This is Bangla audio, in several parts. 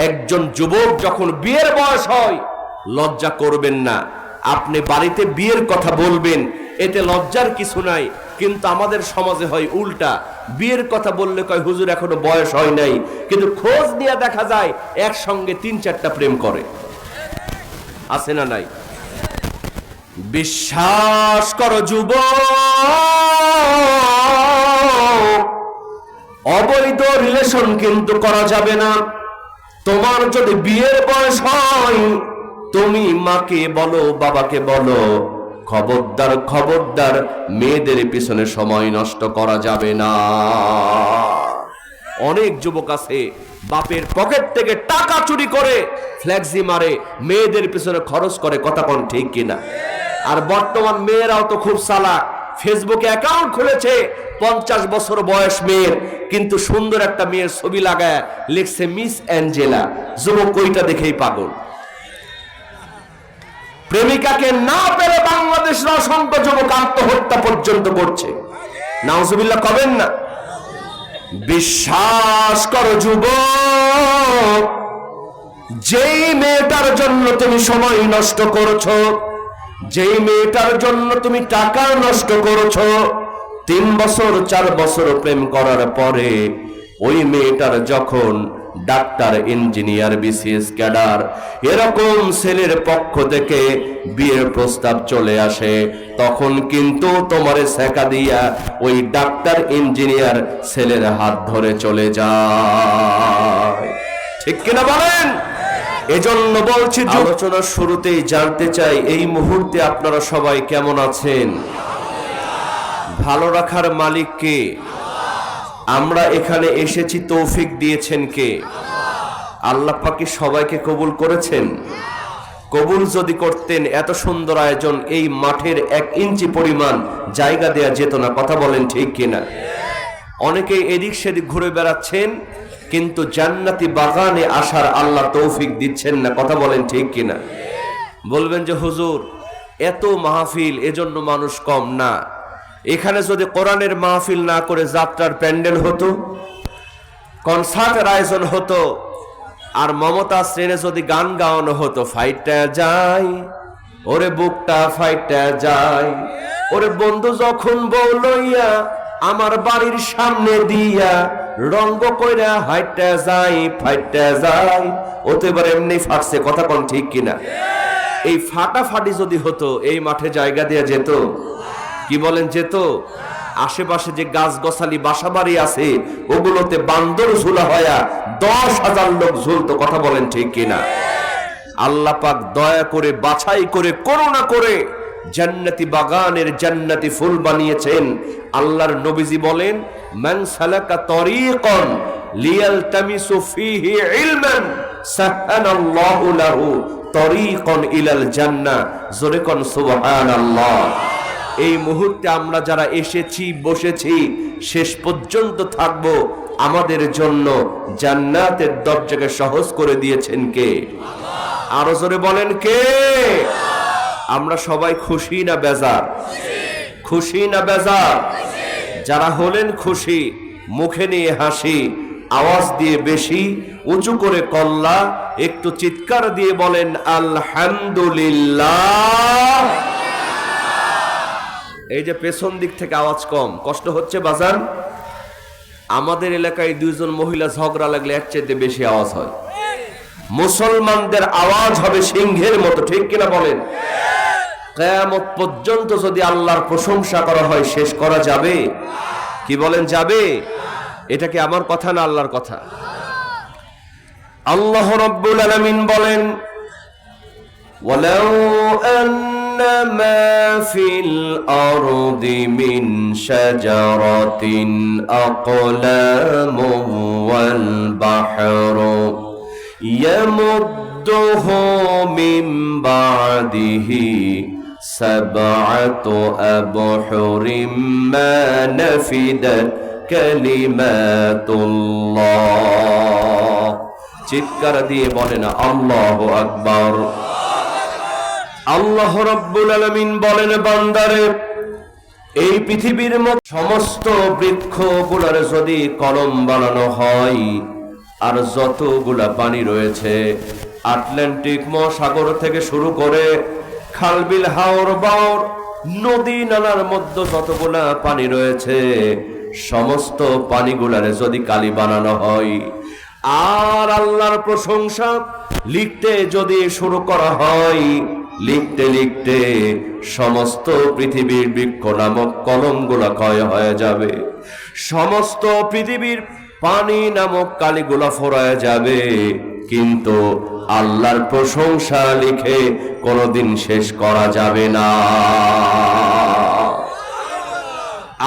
একজন যুবক যখন বিয়ের বয়স হয় লজ্জা করবেন না। আপনি বাড়িতে বিয়ের কথা বলবেন, এতে লজ্জার কিছু নাই। কিন্তু আমাদের সমাজে হয় উল্টা, বিয়ের কথা বললে কয় হুজুর এখনো বয়স হয় নাই, কিন্তু খোঁজ নিয়ে দেখা যায় একসঙ্গে 3-4টা প্রেম করে। আছে না নাই? বিশ্বাস করো যুবক, অবৈধ রিলেশন কিন্তু করা যাবে না। তোমার যদি বিয়ের বয়স হয়, তুমি মাকে বলো, বাবাকে বলো, খবরদার খবরদার মেয়েদের পিছনে সময় নষ্ট করা যাবে না। অনেক যুবক আছে বাপের পকেট থেকে টাকা চুরি করে ফ্ল্যাক্সি মারে, মেয়েদের পিছনে খরচ করে। কথা কোন ঠিক কিনা? আর বর্তমান মেয়েরাও তো খুব চালাক, ফেসবুকে অ্যাকাউন্ট খুলেছে 50 বছর বয়স মেয়ের, কিন্তু সুন্দর একটা মেয়ের ছবি লাগায় লিখছে মিস অ্যাঞ্জেলা। যুবক ওইটা দেখেই পাগল। প্রেমিকাকে না পেরে বাংলাদেশের অসংখ্য যুবক আত্মহত্যা পর্যন্ত করছে। নাউজুবিল্লাহ কবেন না? বিশ্বাস করো যুবক, যেই মেয়েটার জন্য তুমি সময় নষ্ট করেছো, যেই মেয়েটার জন্য তুমি টাকা নষ্ট করেছো, 3 বছর 4 বছর প্রেম করার পরে ওই মেয়েটার যখন ডাক্তার, ইঞ্জিনিয়ার, বিসিএস ক্যাডার এরকম ছেলের পক্ষ থেকে বিয়ের প্রস্তাব চলে আসে, তখন কিন্তু তোমারে সেকা দিয়া ওই ডাক্তার, ইঞ্জিনিয়ার ছেলের হাত ধরে চলে যায়। ঠিক কিনা বলেন? এজন্য বলছি, আলোচনার শুরুতেই জানতে চাই এই মুহূর্তে আপনারা সবাই কেমন আছেন? ভালো রাখার মালিক কে? আমরা এখানে এসেছি তৌফিক দিয়েছেন কে? আল্লাহ পাক কি সবাইকে কবুল করেছেন? কবুল যদি করতেন এত সুন্দর আয়োজন, এই মাঠের 1 ইঞ্চি পরিমাণ জায়গা দেয়া যেত না। কথা বলেন ঠিক কিনা? অনেকে এদিক সেদিক ঘুরে বেড়াচ্ছেন, কিন্তু জান্নাতি বাগানে আসার আল্লাহ তৌফিক দিচ্ছেন না। কথা বলেন ঠিক কিনা? বলবেন যে হুজুর এত মাহফিল, এজন্য মানুষ কম না। এখানে যদি কোরআনের মাহফিল না করে যাত্রার প্যান্ডেল হতো, কনসার্টের আয়োজন হতো, আর মমতা শ্রেণে যদি গান গাওয়ানো হতো, ফাইটটা যায় ওরে বুকটা ফাইটটা যায়, ওরে বন্ধু যখন বউ লইয়া আমার বাড়ির সামনে দিয়া রঙ্গ কইরা হাইটটা যায় ফাইটটা যায়, ওতে এবার এমনি ফাটছে। কথা কোন ঠিক কিনা? এই ফাটাফাটি যদি হতো, এই মাঠে জায়গা দেয়া যেত? কি বলেন যেত? আশেপাশে যে গাছ গছালি বাসা বাড়ি আছে ওগুলোতে বান্দর ঝুলা হয়া 10,000 লোক ঝুলতো। কথা বলেন ঠিক কিনা? আল্লাহ পাক দয়া করে বাছাই করে করুণা করে জান্নাতি বাগানের জান্নাতি ফুল বানিয়েছেন। আল্লাহর নবীজি বলেন, মান সালাকা তরিকান লিয়ালতামিসু ফীহি ইলমান সাহানাল্লাহু লাহু তরিকান ইলাল জান্নাহ। জোরে কোন সুবহানাল্লাহ। এই মুহূর্তে আমরা যারা এসেছি, বসেছি, শেষ পর্যন্ত থাকব, আমাদের জন্য জান্নাতের দরজাকে সহজ করে দিয়েছেন কে? আরো জোরে বলেন কে? আমরা সবাই খুশি না বেজার? খুশি না বেজার? যারা হলেন খুশি, মুখে নিয়ে হাসি, আওয়াজ দিয়ে বেশি উঁচু করে কল্লা, একটু চিৎকার দিয়ে বলেন আলহামদুলিল্লাহ। এই যে পেছন দিক থেকে আওয়াজ কম, কষ্ট হচ্ছে বাজান? আমাদের এলাকায় 2 জন মহিলা ঝগড়া লাগলে এর চাইতে বেশি আওয়াজ হয়। মুসলমানদের আওয়াজ হবে সিংহের মতো। ঠিক কিনা বলেন? কিয়ামত পর্যন্ত যদি আল্লাহর প্রশংসা করা হয়, শেষ করা যাবে? কি বলেন যাবে? এটা কি আমার কথা না আল্লাহর কথা? আল্লাহ রাব্বুল আলামিন বলেন, ওয়ালাউ মা ফিল আরদি মিন শাজারাতিন আকলামু ওয়াল বাহরু ইয়ামুদ্দুহু মিন বাদিহি সাবআতু আবহুরিম মা নাফিদাত কালিমাতুল্লাহ। চিৎকার দিয়ে বলেন আল্লাহু আকবার। আল্লাহ রাব্বুল আলামিন বলেন, বান্দারে, এই পৃথিবীর মধ্যে সমস্ত বৃক্ষগুলোর যদি কলম বানানো হয়, আর যতগুলা পানি রয়েছে, আটলান্টিক মহাসাগর থেকে শুরু করে খালবিল হাওর বাওর নদী নালার মধ্যে যতগুলা পানি রয়েছে, সমস্ত পানিগুলারে যদি কালি বানানো হয় আর আল্লাহর প্রশংসা লিখতে যদি শুরু করা হয়, লিখতে লিখতে সমস্ত পৃথিবীর বৃক্ষ নামক কলমগুলা ক্ষয় হয়ে যাবে, সমস্ত পৃথিবীর পানি নামক কালিগুলা ফোরায় যাবে, কিন্তু আল্লাহর প্রশংসা লিখে কোনোদিন শেষ করা যাবে না।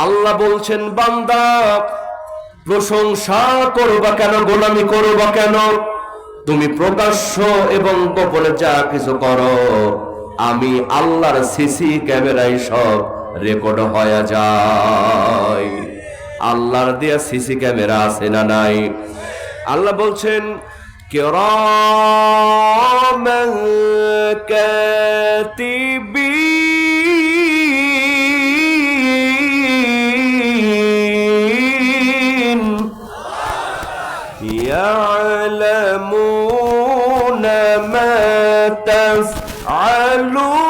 আল্লাহ বলছেন, বান্দা প্রশংসা করবা কেন, গোলামি করবা কেন? তুমি প্রকাশ্য এবং গোপনে যা কিছু করো, আমি আল্লাহর সিসি ক্যামেরায় সব রেকর্ড হয়ে যায়। আল্লাহর দেয়া সিসি ক্যামেরা আছে না নাই? আল্লাহ বলছেন, কিরামান কাতিবিন ইয়ালামুনা মা তাফআলুন।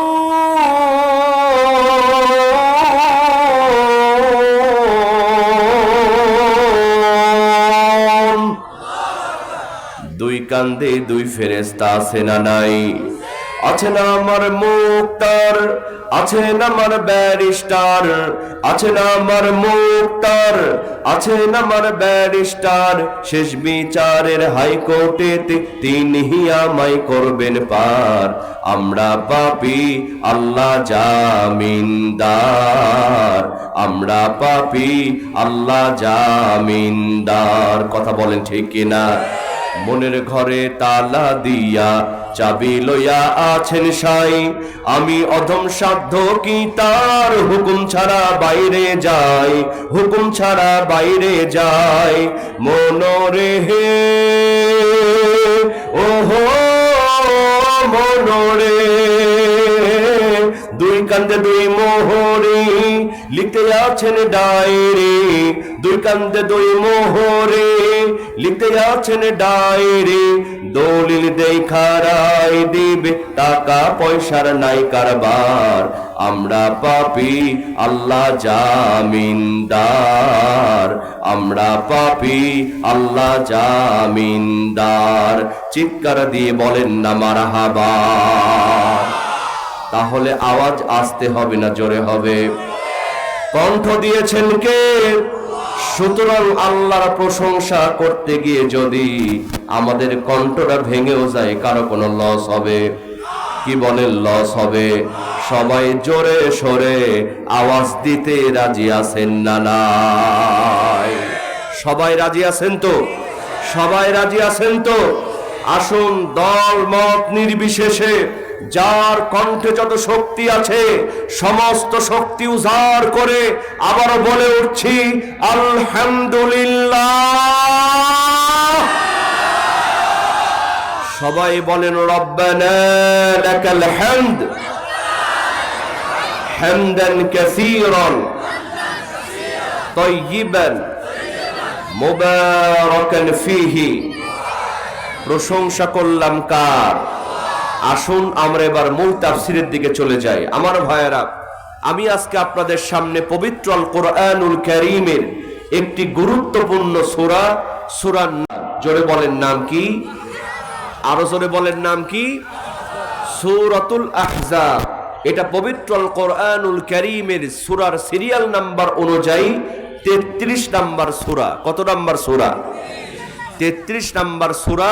দুই কান্দে দুই ফেরেশতা আছে না নাই? আছে না আমার মুক্তার, আছে না আমার ব্যারিস্টার, আছে না আমার মুক্তার, আছে না আমার ব্যারিস্টার। শেষ বিচারের হাইকোর্টে তিনিই আমায় করবেন পার। আমরা পাপী, আল্লাহ জামিনদার। আমরা পাপী, আল্লাহ জামিনদার। কথা বলেন ঠিক কিনা? মনের ঘরে তালা দিয়া চাবি লইয়া আছেন সাই। আমি অধম সাধ্য কি তার হুকুম ছাড়া বাইরে যাই, হুকুম ছাড়া বাইরে যাই। মনরে হে ওহো মনরে, দুই কান্দে দুই মোহরে লিখতে আছেন ডায়েরি। দুই কান্দে দুই মোহরে লিখতে আছেন ডায়েরি। দলিল দেখা রায় দিবে, টাকা পয়সার নাই কারবার। আমরা পাপী, আল্লাহ জামিনদার। আমরা পাপী, আল্লাহ জামিনদার। চিৎকার দিয়ে বলেন না মারহাবা। তাহলে আওয়াজ আসতে হবে না জোরে হবে? কণ্ঠ দিয়েছেন কে? সুতরাং আল্লাহর প্রশংসা করতে গিয়ে যদি আমাদের কণ্ঠটা ভেঙেও যায়, কারো কোনো লস হবে? কি বলেন লস হবে? সবাই জোরে সরে আওয়াজ দিতে রাজি আছেন না নাই? সবাই রাজি আছেন তো? সবাই রাজি আছেন তো? আসুন দল মত নির্বিশেষে যার কণ্ঠে যত শক্তি আছে সমস্ত শক্তি উজাড় করে আবারও বলে উঠছি আলহামদুলিল্লাহ। সবাই বলেন রব্বানা লাকাল হামদ হামদান কাসীরান তাইয়িবান মুবারাকান ফীহি। প্রশংসা করলাম কার? আসুন আমরা এবার মূল তাফসীরের দিকে চলে যাই। আমার ভাইয়েরা, আমি আজকে আপনাদের সামনে পবিত্র আল কোরআনুল কারীমের একটি গুরুত্বপূর্ণ সূরা, সূরার জোরে বলেন নাম কি? আরো জোরে বলেন নাম কি? সূরাতুল আহজাব। এটা পবিত্র আল কোরআনুল কারীমের সূরার সিরিয়াল নাম্বার অনুযায়ী 33 নাম্বার সূরা। কত নাম্বার সূরা? 33 নাম্বার সূরা।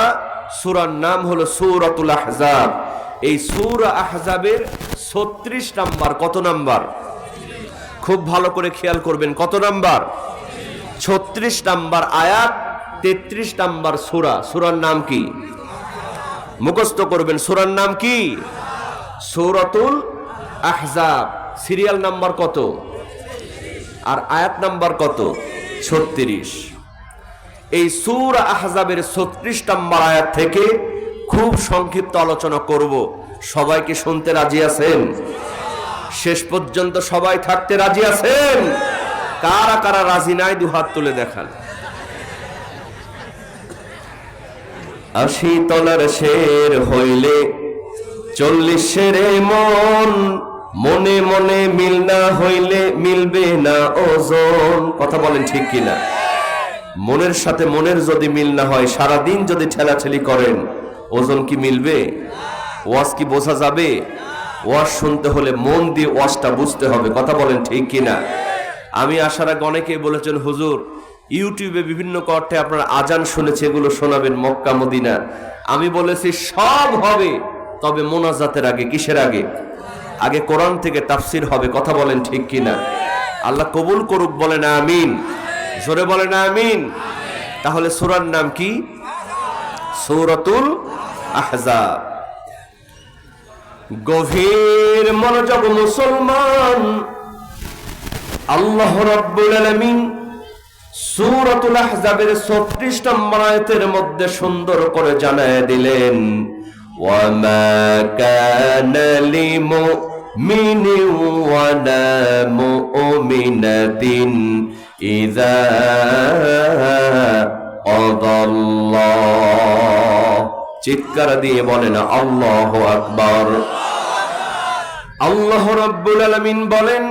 সূরার নাম হলো সূরাতুল আহজাব। এই সূরা আহজাবের 36 নাম্বার। কত নাম্বার? খুব ভালো করে খেয়াল করবেন। কত নাম্বার? 36 নাম্বার আয়াত, 33 নাম্বার সূরা। সূরার নাম কি? মুখস্থ করবেন। সূরার নাম কি? সূরাতুল আহজাব। সিরিয়াল নাম্বার কত? আর আয়াত নাম্বার কত? 36। এই সূরা আহজাবের 36 নম্বর আয়াত থেকে খুব সংক্ষিপ্ত আলোচনা করব। সবাইকে শুনতে রাজি আছেন? শেষ পর্যন্ত সবাই থাকতে রাজি আছেন? কারা কারা রাজি নাই দু হাত তুলে দেখান। 80 তলার শের হইলে 40 শেরে মন, মনে মনে মিল না হইলে মিলবে না ওজন। কথা বলেন ঠিক কিনা? মনের সাথে মনের যদি মিল না হয়, সারাদিন যদি ঠেলাঠেলি করেন, ওজন কি মিলবে? ওয়াজ কি বোঝা যাবে? ওয়াজ শুনতে হলে মন দিয়ে ওয়াজটা বুঝতে হবে। কথা বলেন ঠিক কিনা? আমি আসার আগে অনেকেই বলেছেন, হুজুর ইউটিউবে বিভিন্ন কর্তে আপনার আজান শুনেছে, এগুলো শোনাবেন মক্কা মদিনা। আমি বলেছি সব হবে, তবে মোনাজাতের আগে। কিসের আগে? আগে কোরআন থেকে তাফসির হবে। কথা বলেন ঠিক কিনা? আল্লাহ কবুল করুক, বলেন আমিন। জোরে বলেন আমিন। তাহলে সূরার নাম কি? সূরাতুল আহজাব। গভীর মনোযোগ মুসলমান, আল্লাহ রাব্বুল আলামিন সূরাতুল আহজাবের 36 নম্বর আয়াতের মধ্যে সুন্দর করে জানায় দিলেন, ওয়া মা কানা লিমুমিনিন ওয়া লা মুমিনাতিন ইযা আদাল্লাহ। চিৎকার দিয়ে বলেন আল্লাহু আকবার। আল্লাহ রাব্বুল আলামিন বলেন,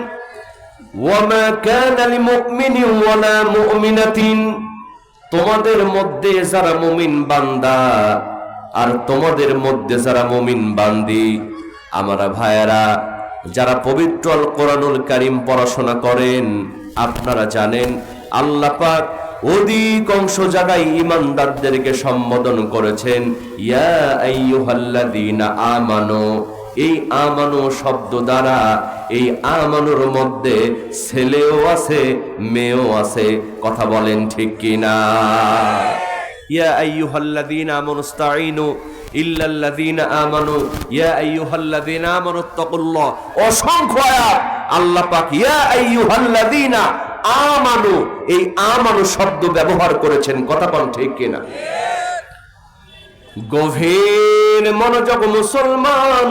ওয়া মা কানা লিমুমিনিন ওয়া লা মুমিনাতিন, তোমাদের মধ্যে যারা মুমিন বান্দা আর তোমাদের মধ্যে যারা মুমিন বান্দি, আমার ভাইয়েরা যারা পবিত্র আল কোরআনুল কারীম পড়াশোনা করেন, আপনারা জানেন আল্লাহ পাক অধিকাংশ জায়গায় ঈমানদারদেরকে সম্বোধন করেছেন ইয়া আইয়ুহাল্লাযীনা আমানু। এই আমানু শব্দ দ্বারা এই আমানুর মধ্যে ছেলেও আছে, মেয়েও আছে। কথা বলেন ঠিক কিনা? ইয়া আইয়ুহাল্লাযীনা আমানুস্তাঈনু ইল্লাল্লাযীনা আমানু, ইয়া আইয়ুহাল্লাযীনা আমানুত্তাকুল্লাহ। অসংখ্য আয়াত আল্লাহ পাক ইয়া আইয়ুহাল্লাযীনা আমানু, এই আমানু শব্দ ব্যবহার করেছেন। কথা বলেন ঠিক কিনা? গভীর মনোযোগ মুসলমান,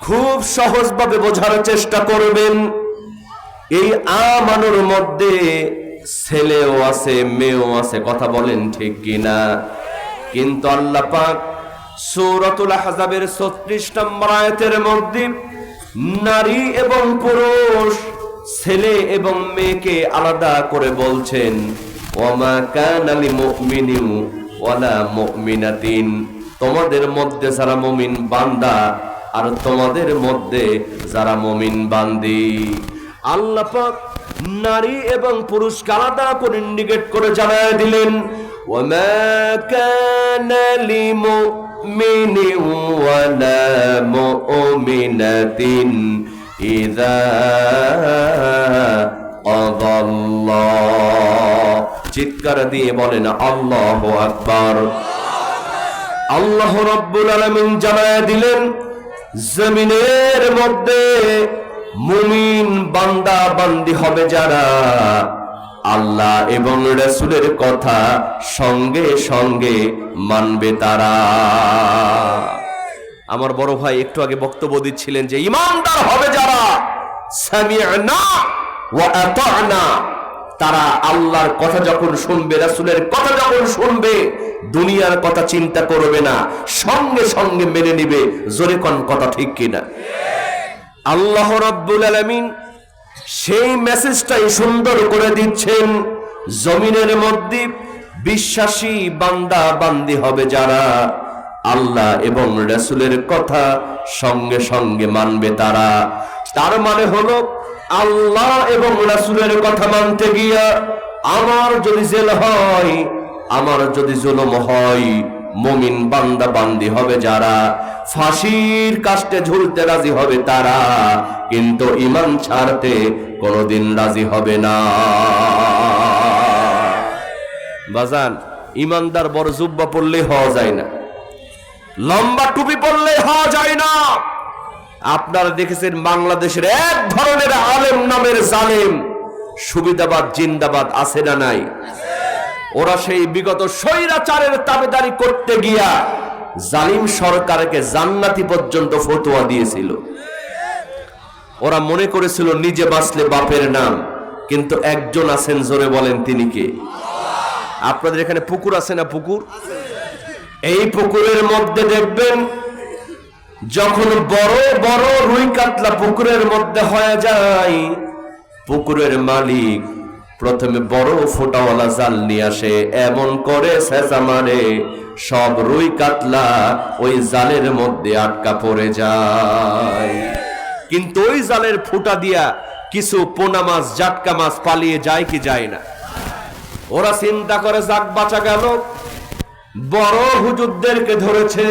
খুব সহজভাবে বোঝার চেষ্টা করবেন। এই আমানুর মধ্যে ছেলেও আছে, মেয়েও আছে। কথা বলেন ঠিক কিনা? কিন্তু আল্লাহ পাক সূরাতুল আহজাবের 36 নম্বর আয়াতের মধ্যে নারী এবং পুরুষ, ছেলে এবং মেয়েকে আলাদা করে বলছেন, ওয়া মা কানা লিমুমিনিন ওয়া লা মুমিনাতিন, তোমাদের মধ্যে যারা মুমিন বান্দা আর তোমাদের মধ্যে যারা মুমিন বান্দি। আল্লাহ পাক নারী এবং পুরুষকে আলাদা করে ইন্ডিকেট করে জানায় দিলেন, ওয়া মা কানা লিমুমিনিন ওয়া লা মুমিনাতিন ইযা আদাল্লাহ। চিৎকার দিয়ে বলেন আল্লাহু আকবার। আল্লাহ রাব্বুল আলামিন জানায় দিলেন, জমিনের মধ্যে মুমিন বান্দা বান্দি হবে যারা আল্লাহ এবং রাসূলের কথা সঙ্গে সঙ্গে মানবে তারা। আমার বড় ভাই একটু আগে বক্তব্য দিচ্ছিলেন যে ঈমানদার হবে যারা সামি'না ওয়া আতা'না, তারা আল্লাহর কথা যখন শুনবে, রাসূলের কথা যখন শুনবে, দুনিয়ার কথা চিন্তা করবে না, সঙ্গে সঙ্গে মেনে নিবে। জোরে কোন কথা ঠিক কিনা? আল্লাহ রাব্বুল আলামিন সেই মেসেজটাই সুন্দর করে দিচ্ছেন, জমিনের মধ্যে বিশ্বাসী বান্দা বান্দি হবে যারা আল্লাহ এবং রাসূলের কথা সঙ্গে সঙ্গে মানবে তারা। তার মানে হলো আল্লাহ এবং রাসূলের কথা মানতে গিয়া আমার যদি জেল হয়, আমার যদি জুলুম হয়, মুমিন বান্দা বান্দি হবে যারা, ফাঁসির কাস্টে ঝুলতে রাজি হবে তারা, কিন্তু ঈমান ছাড়তে কোনোদিন রাজি হবে না। বাজান, ঈমানদার বড় জুব্বা পরলেই হওয়া যায় না, লম্বা টুপি পরলেই হওয়া যায় না। আপনারা দেখেছেন বাংলাদেশের এক ধরনের আলেম নামের জালেম, সুবিধাবাদ জিন্দাবাদ, আছে না নাই? ওরা সেই বিগত স্বৈরাচারের তাবেদারি করতে গিয়া জালিম সরকারকে জান্নাতি পর্যন্ত ফতোয়া দিয়েছিল। ওরা মনে করেছিল নিজে বাঁচলে বাপের নাম, কিন্তু একজন আছেন, জোরে বলেন তিনি কে? আপনাদের এখানে পুকুর আছে না? পুকুর এই পুকুরের মধ্যে দেখবেন যখন বড় বড় রুই কাতলা পুকুরের মধ্যে হয়ে যায়, পুকুরের মালিক প্রথমে বড় ফোঁটাওয়ালা জাল নিয়ে আসে, এমন করে সেঁচা মারে সব রুই কাতলা ওই জালের মধ্যে আটকা পড়ে যায়। কিন্তু ওই জালের ফুটা দিয়া কিছু পোনা মাছ, জাটকা মাছ পালিয়ে যায় কি যায় না? ওরা চিন্তা করে যাক বাঁচা গেল, বড় হুজুরদেরকে ধরেছে,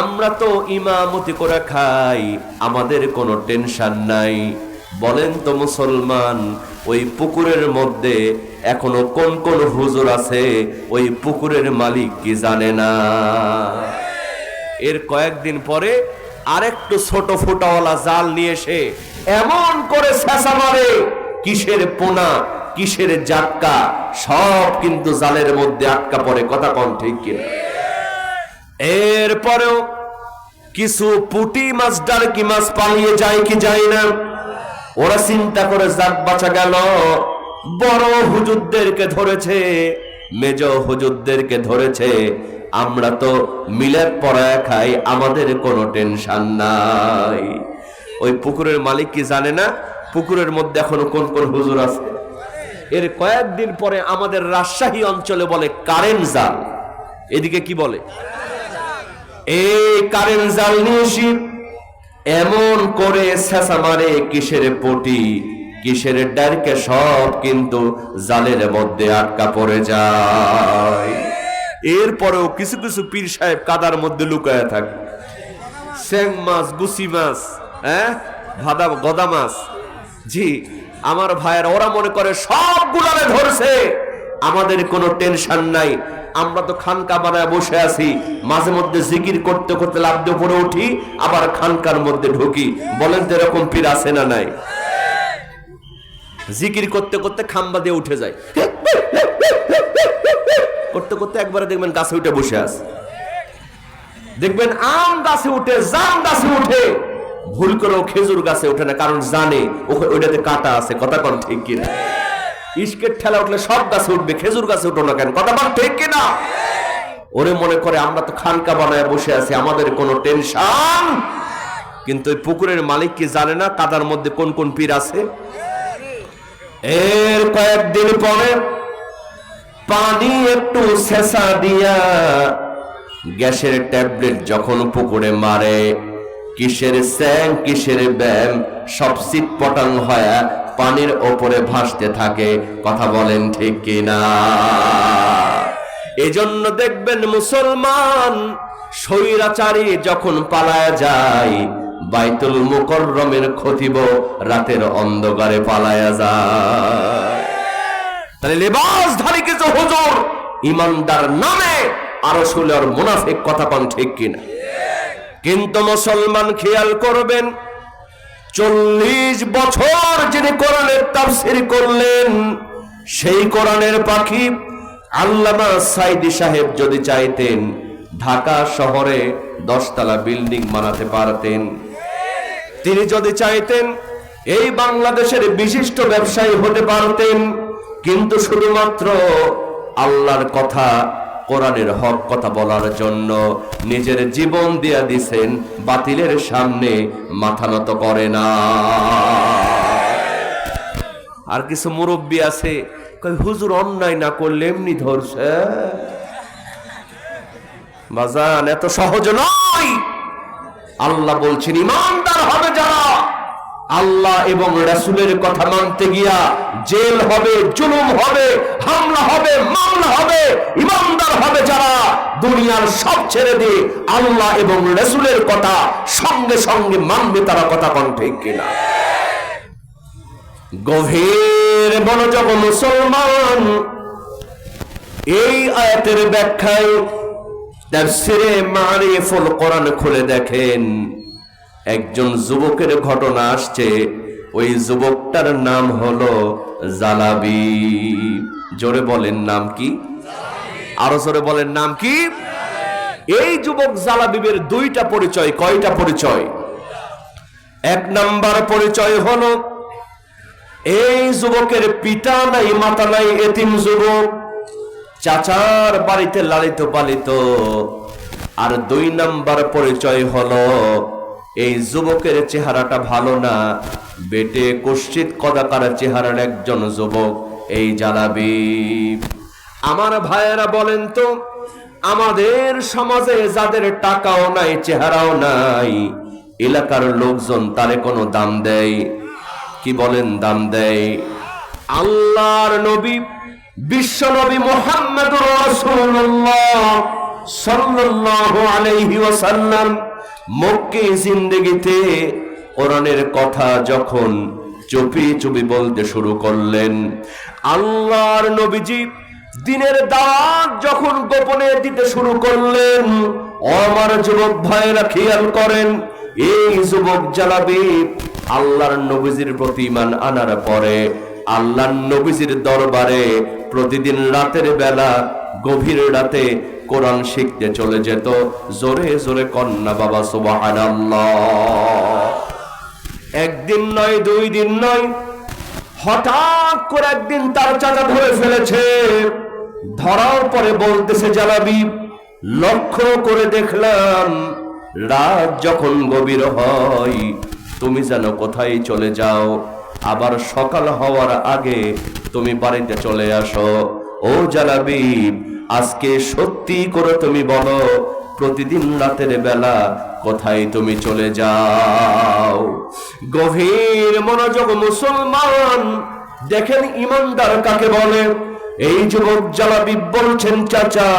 আমরা তো ইমামতি করে খাই, আমাদের কোনো টেনশন নাই। বলেন তো মুসলমান, ওই পুকুরের মধ্যে এখনো কোন কোন হুজুর আছে ওই পুকুরের মালিক কি জানে না? এর কয়েকদিন পরে আরেকটু ছোট ফোঁটাওয়ালা জাল নিয়ে এসে এমন করে ছেঁচা মারে, কিসের পোনা কিসের জাটকা সব কিন্তু জালের মধ্যে আটকা পড়ে। কথা কম ঠিক কিনা? এরপরেও কিছু পুঁটি মাছ, ডারকি মাছ পালিয়ে যায় কি যায় না? ওরা চিন্তা করে যাক বাঁচা গেল, বড় হুজুরদেরকে ধরেছে, মেজ হুজুরদেরকে ধরেছে, আমরা তো মিলাদ পড়ায় খাই, আমাদের কোনো টেনশন নাই। ওই পুকুরের মালিক কি জানে না পুকুরের মধ্যে এখনো কোন কোন হুজুর আছে? এর কয়েকদিন পরে আমাদের রাজশাহী অঞ্চলে বলে কারেন্ট জাল, এদিকে কি বলে? এই কারেন্ট জাল নিয়ে এমন করে ছেঁচা মারে, কিসের পটি কিসের ডারকে সব কিন্তু জালের মধ্যে আটকা পড়ে যায়। এরপরেও কিছু কিছু পীর সাহেব কাদার মধ্যে লুকায় থাকে, স্যাং মাছ, গুছি মাছ, ভাদা গদা মাছ। জি আমার ভাইয়ের, ওরা মনে করে সবগুলারে ধরছে, আমাদের কোনো টেনশন নাই, আমরা তো খানকা বানায় বসে আছি, মাঝে মধ্যে জিকির করতে করতে লাফ দিয়ে পড়ে উঠি, আবার খানকার মধ্যে ঢুকি। বলেন তো এরকম পীর আছে না নাই? জিকির করতে করতে খাম্বা দিয়ে উঠে যায়, করতে করতে একবারে দেখবেন গাছে উঠে বসে আছে, দেখবেন আম গাছে উঠে, জাম গাছে উঠে, ভুল করেও খেজুর গাছে ওঠে না, কারণ জানে ওইটাতে কাঁটা আছে। কথা কন ঠিক কিনা? ইস্কের ঠেলা উঠলে সব গাছে উঠবে, খেজুর গাছে উঠো না কেন? কথা বল ঠিক কিনা? ওরে মনে করে আমরা তো খানকা বানায় বসে আছি, আমাদের কোনো টেনশন। কিন্তু ওই পুকুরের মালিক কি জানে না কাদার মধ্যে কোন কোন পীর আছে? এর কয়েকদিন পরে পানি একটু ছেঁচা দিয়া গ্যাসের ট্যাবলেট যখন পুকুরে মারে, কিসের স্যাং কিসের ব্যাম সব চিটপটাং হয়ে পানির ওপরে ভাসতে থাকে। কথা বলেন ঠিক কিনা? এজন্য দেখবেন মুসলমান স্বৈরাচারী যখন পালায় যায়, বাইতুল মুকাররমের খতিব রাতের অন্ধকারে পালায়া যায়। তাহলে লেবাসধারী কিছু হুজুর ইমানদার নামে আর আসলে আর মুনাফিক। কথা পান ঠিক কিনা? কিন্তু মুসলমান খেয়াল করবেন, 40 বছর যিনি কোরআনের তাফসীর করলেন, সেই কোরআনের পাখি আল্লামা সাইদি সাহেব যদি চাইতেন ঢাকা শহরে 10 তলা বিল্ডিং বানাতে পারতেন। তিনি যদি চাইতেন এই বাংলাদেশের বিশিষ্ট ব্যবসায়ী হতে পারতেন। কিন্তু শুধুমাত্র আল্লাহর কথা, কোরআনের হক কথা বলার জন্য নিজের জীবন দিয়া দিছেন, বাতিলের সামনে মাথা নত করে না। আর কিছু মুরব্বী আছে কই হুজুর অন্যায় না করলে এমনি ধরছে। বাজান এত সহজ নয়। আল্লাহ বলছেন ইমানদার হবে যারা, আল্লাহ এবং রাসূলের কথা মানতে গিয়া জেল হবে, জুলুম হবে, হামলা হবে, মামলা হবে। ইমানদার হবে যারা দুনিয়ার সব ছেড়ে দিয়ে আল্লাহ এবং রাসূলের কথা সঙ্গে সঙ্গে মানবে তারা। কথা কোন ঠিক কিনা? গভীর মনোযোগ মুসলমান, এই আয়াতের ব্যাখ্যায় তাফসীরে মারিফুল কোরআন খুলে দেখেন, একজন যুবকের ঘটনা আসছে। ওই যুবকটার নাম হলো জালাবি। জোরে বলেন নাম কি? আরো জোরে বলেন নাম কি? এই যুবক জালাবিবের 2টা পরিচয়। কয়টা পরিচয়? 1 নাম্বার পরিচয় হলো এই যুবকের পিতা নাই, মাতা নাই, এতিম যুবক। চাচার বাড়িতে লালিত পালিত। আর 2 নাম্বার পরিচয় হলো এই যুবকের চেহারাটা ভালো না, বেটে কুৎসিত কদাকার চেহারার একজন যুবক এই জালাবি। আমার ভাইয়েরা বলেন তো, আমাদের সমাজে যাদের টাকাও নাই, চেহারাও নাই, এলাকার লোকজন তারে কোনো দাম দেয়? কি বলেন, দাম দেয়? আল্লাহর নবী বিশ্ব নবী মুহাম্মদুর রাসূলুল্লাহ সাল্লাল্লাহু আলাইহি ওয়াসাল্লাম মক্কি জিন্দেগিতে কোরআনের কথা যখন চুপি চুপি বলতে শুরু করলেন, আল্লাহর নবীজি দিনের দাওয়াত যখন গোপনে দিতে শুরু করলেন, আমার যুবক ভাইরা খেয়াল করেন, এই যুবক জালাবি আল্লাহর নবীজির প্রতি ঈমান আনার পরে আল্লাহর নবীজির দরবারে প্রতিদিন রাতের বেলা গভীর রাতে কোরআন শিখতে চলে যেত। জোরে জোরে কন্যা বাবা সুবহানাল্লাহ। একদিন নয়, 2 দিন নয়, হঠাৎ করে একদিন তার চাচা ধরে ফেলেছে। ধরার পরে বলতেছে, জালাবি লক্ষ্য করে দেখলাম রাত যখন গভীর হয় তুমি যেন কোথায় চলে যাও, আবার সকাল হওয়ার আগে তুমি বাড়িতে চলে আসো। ও জালাবি, আজকে সত্যি করে তুমি বলো, প্রতিদিন রাতের বেলা কোথায় তুমি চলে যাও? গভীর মনোযোগ মুসলমান, দেখেন ইমানদার কাকে বলে। এই যুবক জালাবি বলছেন, চাচা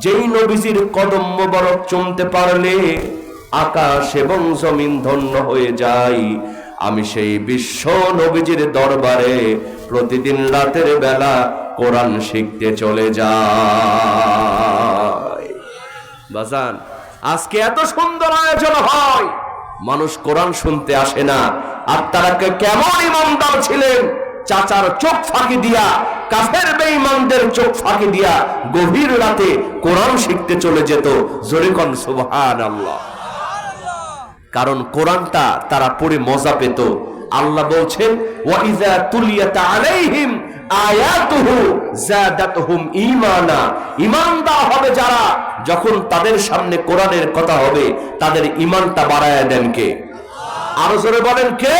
যেই নবীজির কদম মোবারক চুমতে পারলে আকাশ এবং জমিন ধন্য হয়ে যায়, আমি সেই বিশ্ব নবীজির দরবারে প্রতিদিন রাতের বেলা কোরআন শিখতে চলে যাই। বাজান, আজকে এত সুন্দর আয়োজন হয়, মানুষ কোরআন শুনতে আসে না। আর তারা কেমন ইমানদার ছিলেন, চাচার চোখ ফাঁকি দিয়া, কাফের বেঈমানদের চোখ ফাঁকি দিয়া গভীর রাতে কোরআন শিখতে চলে যেত। জোরে কোন সুবহানাল্লাহ। কারণ কোরআনটা তারা পড়ে মজা পেত। আল্লাহ বলছেন, ওয়া ইযা তুলিয়াত আলাইহিম আয়াতুহু যাদাতহুম ঈমানা। ঈমানদার হবে যারা, যখন তাদের সামনে কোরআনের কথা হবে তাদের ঈমানটা বাড়ায়া দেন কে? আরো জোরে বলেন কে?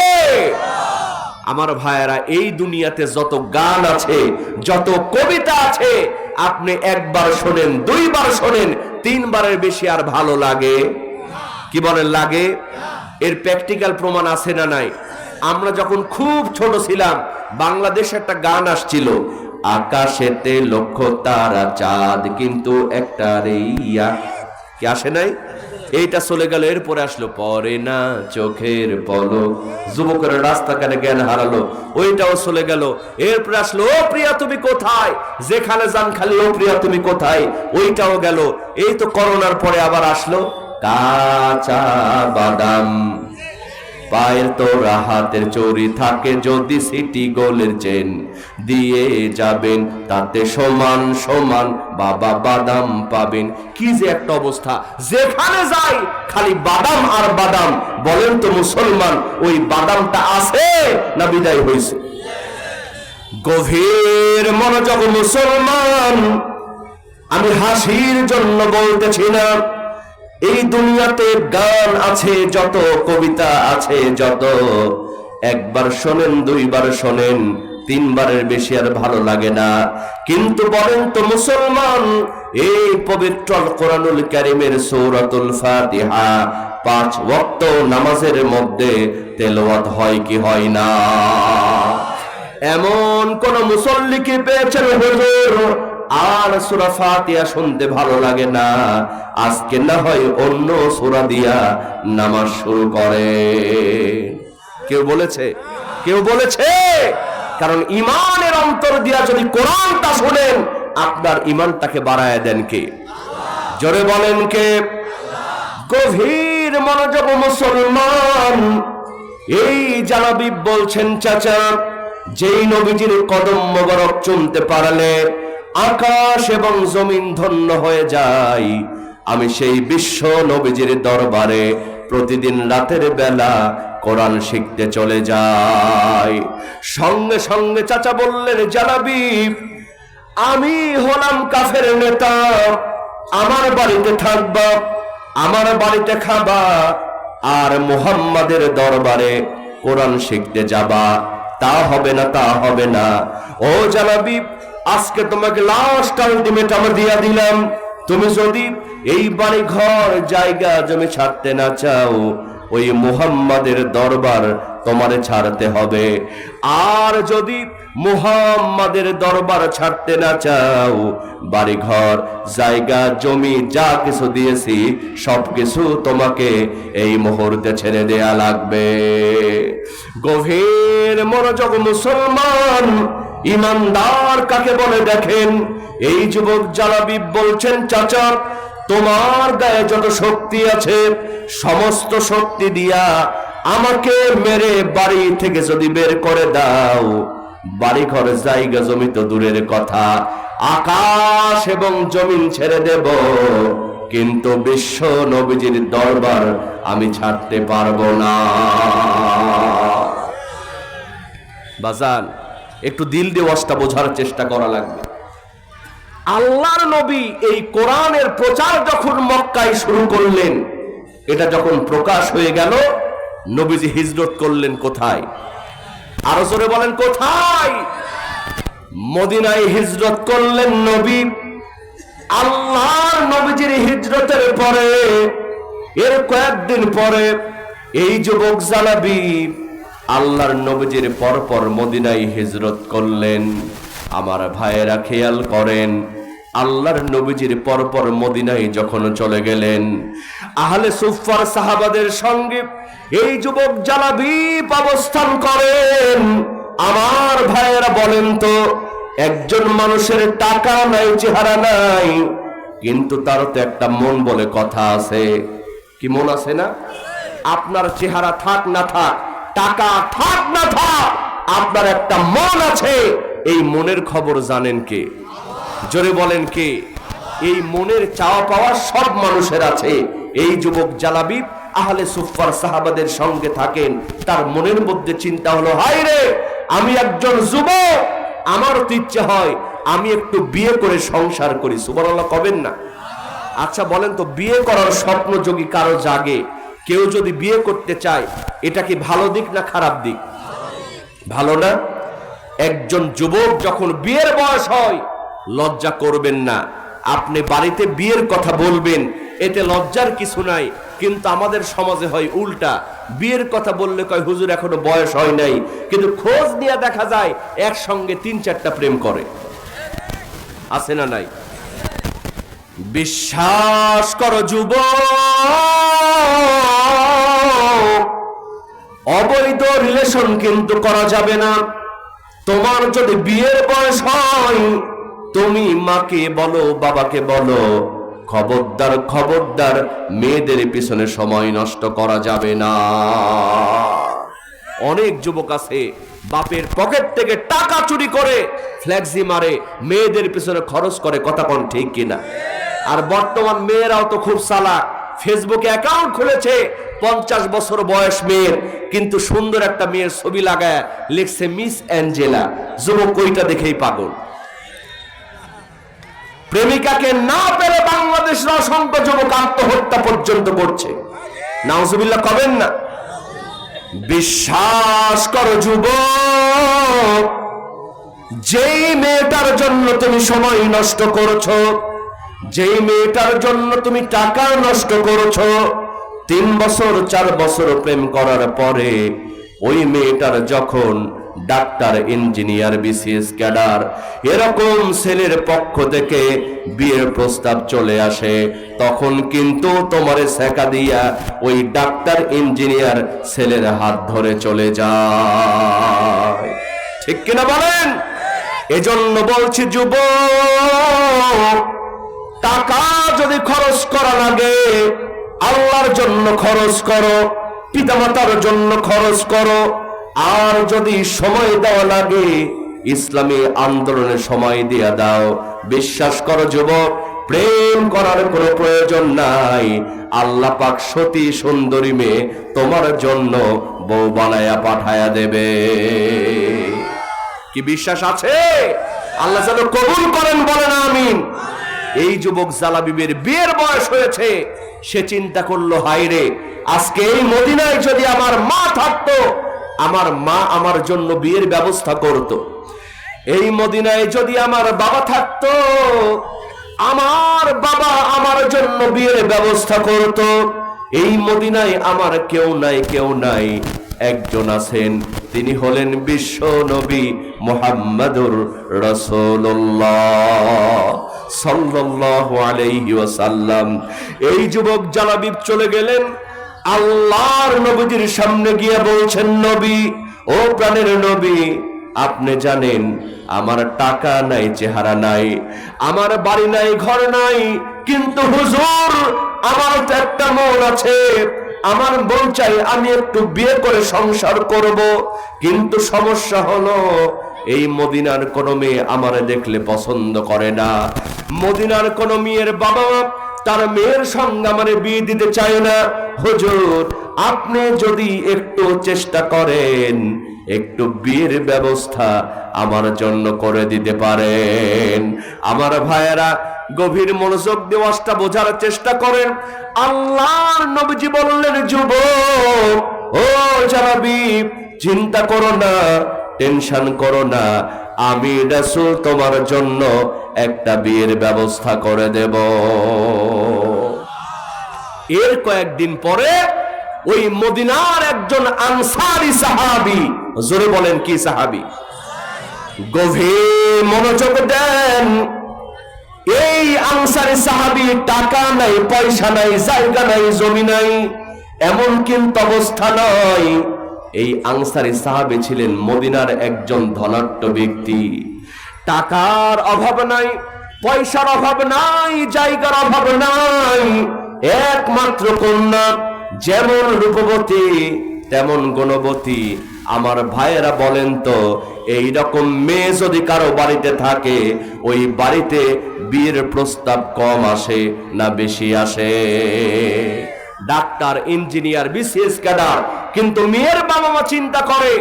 আমার ভাইয়েরা, এই দুনিয়াতে যত গান আছে, যত কবিতা আছে, আপনি একবার শোনেন, 2 বার শোনেন, 3 বারের বেশি আর ভালো লাগে? কি বলেন, লাগে? এর প্র্যাকটিক্যাল প্রমাণ আছে না নাই? আমরা যখন খুব ছোট ছিলাম, বাংলাদেশে একটা গান আসছিল, আকাশেতে লক্ষ তারা চাঁদ কিন্তু একটা রেইয়া, কি আসে নাই? এইটা চলে গেল, এরপরে আসলো পরে না চোখের পলক, যুবকের রাস্তাঘাটে জ্ঞান হারালো, ওইটাও চলে গেল। এরপরে আসলো ও প্রিয়া তুমি কোথায়, যেখানে যান খালি ও প্রিয়া তুমি কোথায়, ওইটাও গেল। এই তো করোনার পরে আবার আসলো কাঁচা বাদাম, পায়ের তোরা হাতের চুরি থাকে যদি সিটি গোলের চেন দিয়ে যাবেন, তাতে সমান সমান বাবা বাদাম পাবেন। কি যে একটা অবস্থা, যেখানে যাই খালি বাদাম আর বাদাম। বলেন তো মুসলমান, ওই বাদামটা আছে না বিদায় হয়েছে? গভীর মনোযোগ মুসলমান, আমি হাসির জন্য বলতেছি না। এই দুনিয়াতে গান আছে যত, কবিতা আছে যত, একবার শোনেন, 2 বার শোনেন, 3 বারের বেশি আর ভালো লাগে না। কিন্তু বলেন তো মুসলমান, এই পবিত্র কোরআনুল কারীমের সূরাতুল ফাতিহা 5 ওয়াক্ত নামাজের মধ্যে তেলাওয়াত হয় কি হয় না? এমন কোন মুসল্লি কি পেয়েছেন হুজুর আর সূরা ফাতিহা শুনতে ভালো লাগে না? আজকে না হয় অন্য সূরা দিয়া নামাজ শুরু করে। কেউ বলেছে? কেউ বলেছে? কারণ ঈমানের অন্তর দিয়া যদি কোরআনটা শুনেন, আপনার ঈমানটাকে বাড়ায় দেন কে? জোরে বলেন কে? গভীর মনোযোগ মুসলমান, এই জালাবি বলছেন, চাচা যেই নবীজির কদম মোবারক চুমতে পারলে আকাশ এবং জমিন ধন্য হয়ে যায়, আমি সেই বিশ্ব নবীজির দরবারে প্রতিদিন রাতের বেলা কোরআন শিখতে চলে যাই। সঙ্গে সঙ্গে চাচা বললেন, জালাবি আমি হলাম কাফের নেতা, আমার বাড়িতে থাকবা, আমার বাড়িতে খাবা, আর মুহাম্মাদের দরবারে কোরআন শিখতে যাবা, তা হবে না, তা হবে না। ও জানাবি, আজকে তোমাকে লাস্ট আলটিমেটাম দিয়া দিলাম, তুমি যদি এই বাড়ি ঘর জায়গা জমি ছাড়তে না চাও, ওই মুহাম্মাদের দরবার তোমারে ছাড়তে হবে। আর যদি মুহাম্মাদের দরবার ছাড়তে না চাও, বাড়ি ঘর জায়গা জমি যা কিছু দিয়েছি সবকিছু তোমাকে এই মুহূর্তে ছেড়ে দেয়া লাগবে। গভীর মনোযোগ মুসলমান, ইমানদার কাকে বলে দেখেন। এই যুবক জালাবি বলছেন, চাচা তোমার গায়ে যত শক্তি আছে সমস্ত শক্তি দিয়া আমাকে মেরে বাড়ি থেকে যদি বের করে দাও, বাড়ি ঘর জায়গা জমি তো দূরের কথা, আকাশ এবং জমিন ছেড়ে দেব, কিন্তু বিশ্ব নবীজির দরবার আমি ছাড়তে পারবো না। বাজান, একটু দিল দিয়ে ওয়াজটা বোঝার চেষ্টা করা লাগবে। আল্লাহর নবী এই কোরআনের প্রচার যখন মক্কায় শুরু করলেন, এটা যখন প্রকাশ হয়ে গেল, নবীজি হিজরত করলেন কোথায়? আরো জোরে বলেন, কোথায়? মদিনায় হিজরত করলেন নবী। আল্লাহর নবীজির হিজরতের পরে, এর কয়েকদিন পরে এই যুবক জালাবি আল্লাহর নবীজির পরপর মদিনায় হিজরত করলেন। আমার ভাইয়েরা খেয়াল করেন, আল্লাহর নবীজির পরপর মদিনায় যখন চলে গেলেন, আহলে সুফফার সাহাবাদের সঙ্গে এই যুবক জালাবি অবস্থান করেন। আমার ভাইয়েরা বলেন তো, একজন মানুষের টাকা নাই, চেহারা নাই, কিন্তু তার তো একটা মন বলে কথা আছে। কি মন আছে না? আপনার চেহারা থাক না থাক, টাকা থাক না থাক, আপনার একটা মন আছে। এই মনের খবর জানেন কে? জোরে বলেন কে? এই মনের চাওয়া পাওয়া সব মানুষের আছে। এই যুবক জালাবি আহলে সুফফার সাহাবাদের সঙ্গে থাকেন, তার মনের মধ্যে চিন্তা হলো, হায় রে, আমি একজন যুবক, আমার তো ইচ্ছে হয় আমি একটু বিয়ে করে সংসার করি। সুবহানাল্লাহ কবেন না? আচ্ছা বলেন তো, বিয়ে করার স্বপ্ন যদি কারো জাগে, কেউ যদি বিয়ে করতে চায়, এটা কি ভালো দিক না খারাপ দিক? ভালো না? একজন যুবক যখন বিয়ের বয়স হয়, লজ্জা করবেন না, আপনি বাড়িতে বিয়ের কথা বলবেন, এতে লজ্জার কিছু নাই। কিন্তু আমাদের সমাজে হয় উল্টা, বিয়ের কথা বললে কয় হুজুর এখনো বয়স হয় নাই, কিন্তু খোঁজ নিয়ে দেখা যায় একসঙ্গে ৩-৪টা প্রেম করে। আছে না নাই? বিশ্বাস করো যুবক, অবৈধ রিলেশন কিন্তু করা যাবে না। তোমার যদি বিয়ের বয়স হয়, তুমি মাকে বলো, বাবাকে বলো, খবরদার খবরদার মেয়েদের পিছনে সময় নষ্ট করা যাবে না। অনেক যুবক আছে বাপের পকেট থেকে টাকা চুরি করে ফ্ল্যাক্সি মারে, মেয়েদের পিছনে খরচ করে। কথা কোন ঠিক কিনা? আর বর্তমান মেয়েরাও তো খুব চালাক, ফেসবুকে অ্যাকাউন্ট খুলেছে, 50 বছর বয়স মেয়ের, কিন্তু সুন্দর একটা মেয়ের ছবি লাগায় লিখছে মিস অ্যাঞ্জেলা। যুবক ওইটা দেখেই পাগল। প্রেমিকাকে না পেলে বাংলাদেশের অসংখ্য যুবক আত্মহত্যা পর্যন্ত করছে। নাউজুবিল্লাহ কবেন না? বিশ্বাস করো যুবক, যেই মেয়েটার জন্য তুমি সময় নষ্ট করছো, যেই মেয়েটার জন্য তুমি টাকা নষ্ট করছো, 3 বছর 4 বছর প্রেম করার পরে ওই মেয়েটার যখন ডাক্তার, ইঞ্জিনিয়ার, বিসিএস ক্যাডার এরকম ছেলের পক্ষ থেকে বিয়ের প্রস্তাব চলে আসে, তখন কিন্তু তোমারে সেকা দিয়া ওই ডাক্তার, ইঞ্জিনিয়ার ছেলের হাত ধরে চলে যায়। ঠিক কিনা বলেন? এজন্য বলছি যুবক, টাকা যদি খরচ করা লাগে, আল্লাহর জন্য খরচ করো, পিতামাতার জন্য খরচ করো। আর যদি সময় দেওয়া লাগে, ইসলামী আন্দোলনে সময় দিয়ে দাও। বিশ্বাস করো যুবক, প্রেম করার কোনো প্রয়োজন নাই। আল্লাহ পাক সতী সুন্দরী মেয়ে তোমার জন্য বউ বানায়া পাঠায়া দেবে। কি বিশ্বাস আছে? আল্লাহ যেন কবুল করেন, বলেন আমিন। এই যুবক জালাবিবের বিয়ের বয়স হয়েছে, সে চিন্তা করলো, হায়রে আজকে এই মদিনায় যদি আমার মা থাকতো, আমার মা আমার জন্য বিয়ের ব্যবস্থা করত। এই মদিনায় যদি আমার বাবা থাকতো, আমার বাবা আমার জন্য বিয়ের ব্যবস্থা করত। এই মদিনায় আমার কেউ নাই, একজন আছেন, তিনি হলেন বিশ্ব নবী মুহাম্মাদুর রাসূলুল্লাহ সাল্লাল্লাহু আলাইহি ওয়াসাল্লাম। এই যুবক জালাবিব চলে গেলেন, আল্লাহর নবীর সামনে গিয়ে বলছেন, নবী, ও প্রাণের নবী, আপনি জানেন আমার টাকা নাই, চেহারা নাই, আমার বাড়ি নাই, ঘর নাই, কিন্তু হুজুর আমার তো একটা মন আছে, আমার মন চাই আমি একটু বিয়ে করে সংসার করব, কিন্তু সমস্যা হলো এই মদিনার কোন মেয়ে আমার দেখলে পছন্দ করে না। মদিনার কোন মেয়ের বাবা তার মেয়ের সঙ্গে আমার বিয়ে দিতে চায় না। হুজুর আপনি যদি একটু চেষ্টা করেন, একটু বিয়ের ব্যবস্থা আমার জন্য করে দিতে পারেন। আমার ভাইয়েরা গভীর মনোযোগ দিয়ে ওয়াজটা বোঝার চেষ্টা করেন। আল্লাহর নবীজি বললেন, যুবক, ও জালাবিব, চিন্তা করো না, টেনশন করো না, আমি রাসূল তোমার জন্য একটা বিয়ের ব্যবস্থা করে দেব। এর কয়েকদিন পরে ওই মদিনার একজন আনসারী সাহাবী, জোরে বলেন কি সাহাবী, গভীর মনোযোগ দেন। এই আনসারী সাহাবী টাকা নাই, পয়সা নাই, জায়গা নাই, জমি নাই, এমন কিন্তু অবস্থা নয়। এই আনসারী সাহাবী ছিলেন মদিনার একজন ধনাঢ্য ব্যক্তি। টাকার অভাব নাই, পয়সার অভাব নাই, জায়গার অভাব নাই, একমাত্র কন্যা, যেমন রূপবতী তেমন গুণবতী। আমার ভাইয়েরা বলেন তো, এই রকম মেয়ে যদি কারো বাড়িতে থাকে, ওই বাড়িতে বিয়ের প্রস্তাব কম আসে না বেশি আসে? ডাক্তার, ইঞ্জিনিয়ার, বিসিএস ক্যাডার, কিন্তু মেয়ের বাবা মা চিন্তা করে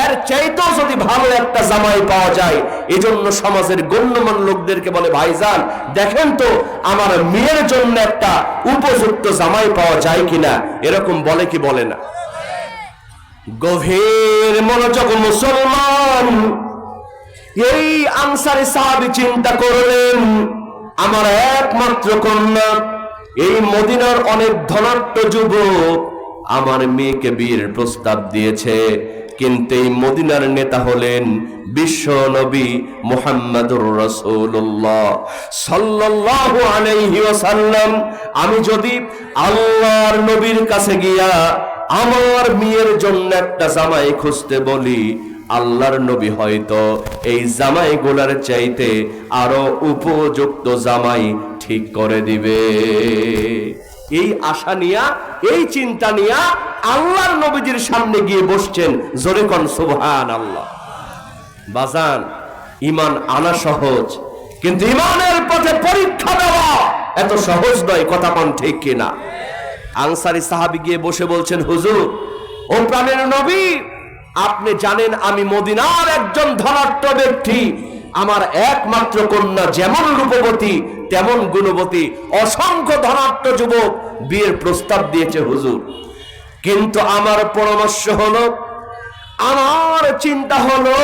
এর চাইতেও যদি ভালো একটা জামাই পাওয়া যায়। এজন্য সমাজের গণ্যমান লোকদেরকে বলে, ভাইজান দেখেন তো আমার মেয়ের জন্য একটা উপযুক্ত জামাই পাওয়া যায় কিনা, এরকম বলে কি বলে না? গভীর মনোযোগ মুসলমান, এই আনসারী সাহাবী চিন্তা করলেন, আমার একমাত্র কন্যা, এই মদিনার অনেক ধনাঢ্য যুবক আমার মেয়েকে বিয়ের প্রস্তাব দিয়েছে, কিন্তু এই মদিনার নেতা হলেন বিশ্ব নবী মুহাম্মাদুর রাসূলুল্লাহ সাল্লাল্লাহু আলাইহি ওয়াসাল্লাম। আমি যদি আল্লাহর নবীর কাছে গিয়া আমার মেয়ের জন্য একটা জামাই খুঁজতে বলি, আল্লাহর নবী হয়তো এই জামাইগুলার চাইতে আরো উপযুক্ত জামাই ঠিক করে দিবে। এই আশা নিয়া, এই চিন্তা নিয়া আল্লাহর নবীজির সামনে গিয়ে বসছেন। জোরে কোন সুবহানাল্লাহ। বাজান, ঈমান আনা সহজ, কিন্তু ঈমানের পথে পরীক্ষা দেওয়া এত সহজ নয়, কথা কোন ঠিক কিনা? আনসারী সাহাবী গিয়ে বসে বলছেন, হুজুর, ও প্রাণের নবী, আপনি জানেন আমি মদিনার একজন ধনাঢ্য ব্যক্তি, আমার একমাত্র কন্যা যেমন রূপবতী তেমন গুণবতী, অসংখ্য ধনাঢ্য যুবক বিয়ের প্রস্তাব দিয়েছে হুজুর, কিন্তু আমার পরামর্শ হলো, আমার চিন্তা হলো,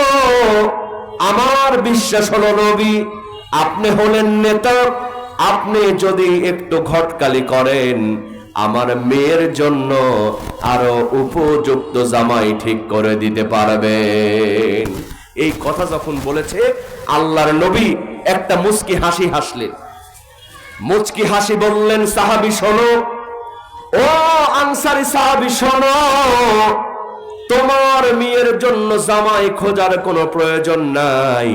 আমার বিশ্বাস হলো, নবী আপনি হলেন নেতা, আপনি যদি একটু ঘটকালি করেন, আমার মেয়ের জন্য আরো উপযুক্ত জামাই ঠিক করে দিতে পারবেন। এই কথা যখন বলেছে, আল্লাহর নবী একটা মুচকি হাসি হাসলেন। মুচকি হাসি বললেন, সাহাবী শোনো, ও আনসারী সাহাবী শোনো, তোমার মেয়ের জন্য জামাই খোঁজার কোনো প্রয়োজন নাই,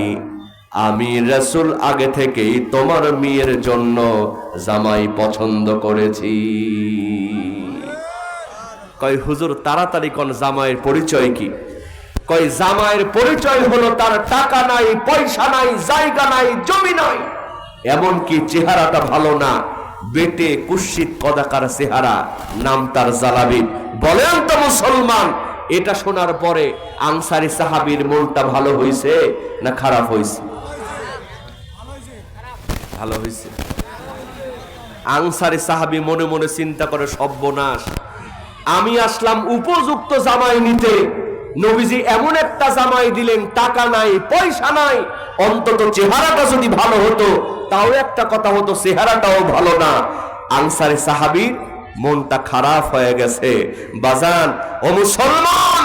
আমি রাসূল আগে থেকেই তোমার মেয়ের জন্য জামাই পছন্দ করেছি। কয় হুজুর তাড়াতাড়ি কোন জামাইয়ের পরিচয় কি? কয় জামাইয়ের পরিচয় হলো তার টাকা নাই, পয়সা নাই, জায়গা নাই, জমি নাই, এমনকি চেহারাটা ভালো না, বেটে কুৎসিত কদাকার চেহারা, নাম তার জালাবিব। বলেন তো মুসলমান, এটা শোনার পরে আনসারী সাহাবীর মনটা ভালো হইছে না খারাপ হইছে? ভালো হয়েছে। আনসারী সাহাবী মনে মনে চিন্তা করে, সর্বনাশ, আমি আসলাম উপযুক্ত জামাই নিতে, নবীজি এমন একটা জামাই দিলেন, টাকা নাই, পয়সা নাই, অন্তত চেহারাটা যদি ভালো হতো তাও একটা কথা হতো, চেহারাটাও ভালো না। আনসারী সাহাবীর মনটা খারাপ হয়ে গেছে। বাজান, ও মুসলমান,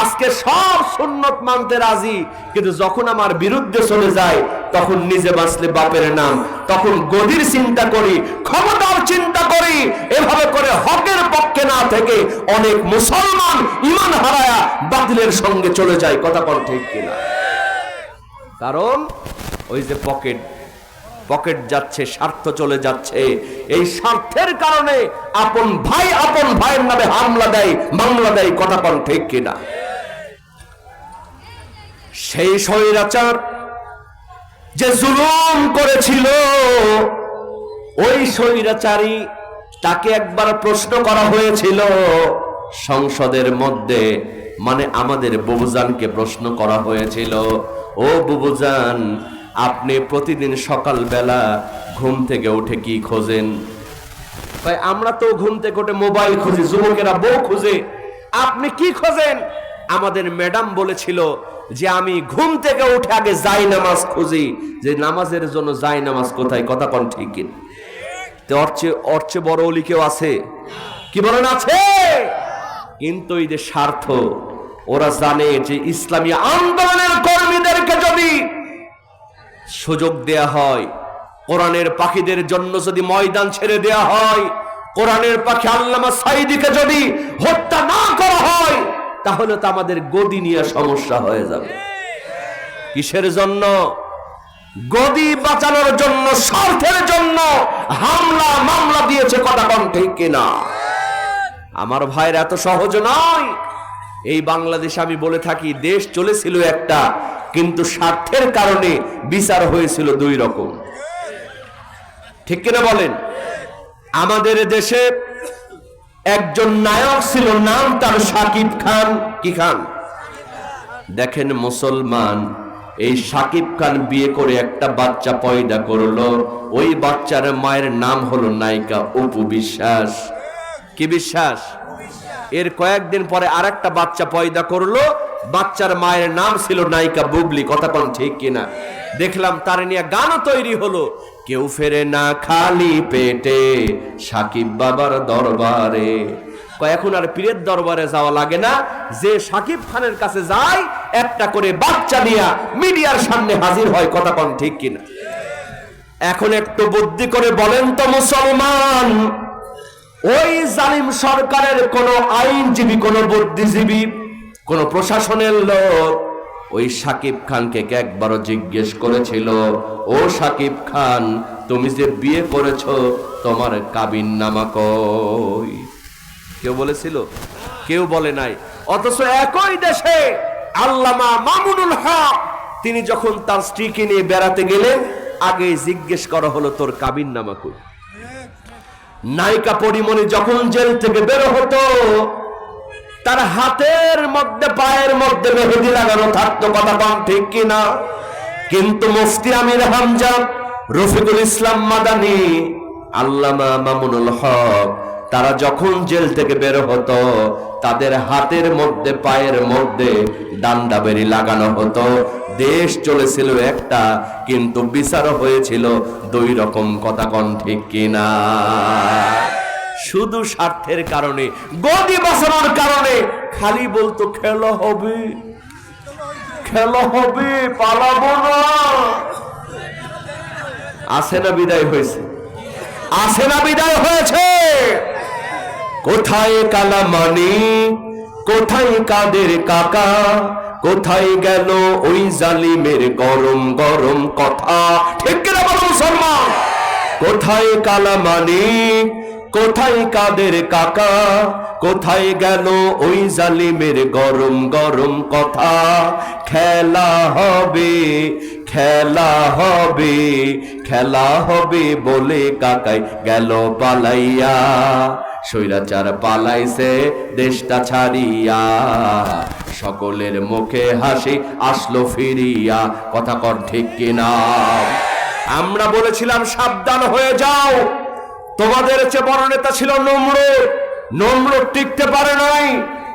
আজকে সব সুন্নত মানতে রাজি, কিন্তু যখন আমার বিরুদ্ধে চলে যায় তখন নিজে বাঁচলে বাপের নাম, তখন গদির চিন্তা করি, ক্ষমতার চিন্তা করি। এভাবে করে হকের পক্ষে না থেকে অনেক মুসলমান ঈমান হারায়া বাতিলের সঙ্গে চলে যায়। কথা বল ঠিক কিনা? কারণ ওই যে পকেট যাচ্ছে, স্বার্থ চলে যাচ্ছে। এই স্বার্থের কারণে আপন ভাইয়ের নামে হামলা দেয়, মামলা দেয়। কথা বল ঠিক কিনা? সেই স্বৈরাচার যে জুলুম করেছিল, ওই স্বৈরাচারী তাকে একবার প্রশ্ন করা হয়েছিল সংসদের মধ্যে, মানে আমাদের বুবুজানকে প্রশ্ন করা হয়েছিল, ও বুবুজান, আপনি প্রতিদিন সকালবেলা ঘুম থেকে উঠে কি খোঁজেন? ভাই, আমরা তো ঘুম থেকে উঠে মোবাইল খুঁজি, যুবকেরা বউ খুঁজে, আপনি কি খোঁজেন? আমাদের ম্যাডাম বলেছিল যে আমি ঘুম থেকে উঠে আগে যাই নামাজ খুঁজি, যে নামাজের জন্য যাই নামাজ কোথায়। কথা কোন ঠিক কিনা? তো ওর চেয়ে বড় ওলি কেউ আছে? কি বলেন, আছে? কিন্তু এই যে স্বার্থ, ওরা জানে যে ইসলামী আন্দোলনের কর্মীদেরকে যদি সুযোগ দেয়া হয়, কোরআনের পাখিদের জন্য যদি ময়দান ছেড়ে দেয়া হয়, কোরআনের পাখি আল্লামা সাঈদীকে যদি হত্যা না করা হয়, তাহলে তো আমাদের গদি নিয়ে সমস্যা হয়ে যাবে। কিসের জন্য? গদি বাঁচানোর জন্য, স্বার্থের জন্য হামলা মামলা দিয়েছে। কথা কোন ঠিক কিনা? আমার ভাইয়ের এত সহজ নয়। এই বাংলাদেশে আমি বলে থাকি, দেশ চলেছিল একটা, কিন্তু স্বার্থের কারণে বিচার হয়েছিল দুই রকম। ঠিক কিনা বলেন? আমাদের দেশে একজন নায়ক ছিল, নাম তার শাকিব খান। কি খান? দেখেন মুসলমান, এই শাকিব খান বিয়ে করে একটা বাচ্চা পয়দা করলো। ওই বাচ্চার মায়ের নাম হলো নায়িকা অপু বিশ্বাস। কি বিশ্বাস? এর কয়েকদিন পরে আরেকটা বাচ্চা পয়দা করলো, বাচ্চার মায়ের নাম ছিল নায়িকা বুবলি। কথা কোন ঠিক কিনা? দেখলাম তার নিয়ে গানও তৈরি হলো, কেউ ফেরে না খালি পেটে সাকিব বাবার দরবারে। এখন আর পীরের দরবারে যাওয়া লাগে না, যে সাকিব খানের কাছে যায় একটা করে বাচ্চা নিয়ে মিডিয়ার সামনে হাজির হয়। কথা কোন ঠিক কিনা? এখন একটু বুদ্ধি করে বলেন তো মুসলমান, ওই জালিম সরকারের কোন আইনজীবী, কোন বুদ্ধিজীবী, কোন প্রশাসনের লোক ওই সাকিব খানকে একবারও জিজ্ঞেস করেছিল, ও সাকিব খান, তুমি যে বিয়ে করেছো তোমার কাবিননামা কই? কেউ বলেছিল? কেউ বলে নাই। অথচ একই দেশে আল্লামা মামুনুল হক, তিনি যখন তার স্ত্রীকে নিয়ে বেড়াতে গেলেন, আগে জিজ্ঞেস করা হলো তোর কাবিননামা কই? নায়িকা পরিমণি যখন জেল থেকে বের হতো, তার হাতের মধ্যে পায়ের মধ্যে মেহেদি লাগানো থাকতো। কথা বল ঠিক কিনা? কিন্তু মুফতি আমির হামজা, রফিকুল ইসলাম মাদানী, আল্লামা মামুনুল হক, তারা যখন জেল থেকে বের হতো, তাদের হাতের মধ্যে পায়ের মধ্যে ডান্ডা বেরি লাগানো হতো। দেশ চলেছিল একটা, কিন্তু বিচার হয়েছিল দুই রকম। কথা কোন ঠিক কিনা? শুধু স্বার্থের কারণে, গদি বাঁচানোর কারণে খালি বলতো খেলা হবে, খেলা হবে, পালাবো না। আসে না বিদায় হয়েছে? আসে না বিদায় হয়েছে? কোথায় কালামানি, কোথায় কাদের কাকা, কোথায় গেল ওই জালিমের গরম গরম কথা? ঠিক কিনা বলো মুসলমান? কোথায় কালামানি, কোথায় কাদের কাকা, কোথায় গেল ওই জালিমের গরম গরম কথা? খেলা হবে, খেলা হবে, খেলা হবে বলে কাকাই গেল পালাইয়া। স্বৈরাচার পালাইছে দেশটা ছাড়িয়া, সকলের মুখে হাসি আসলো ফিরিয়া। কথা কর ঠিক কিনা? আমরা বলেছিলাম সাবধান হয়ে যাও, তোমাদের চেয়ে বড় নেতা ছিল নমরুদ, নমরুদ টিকতে পারে নাই।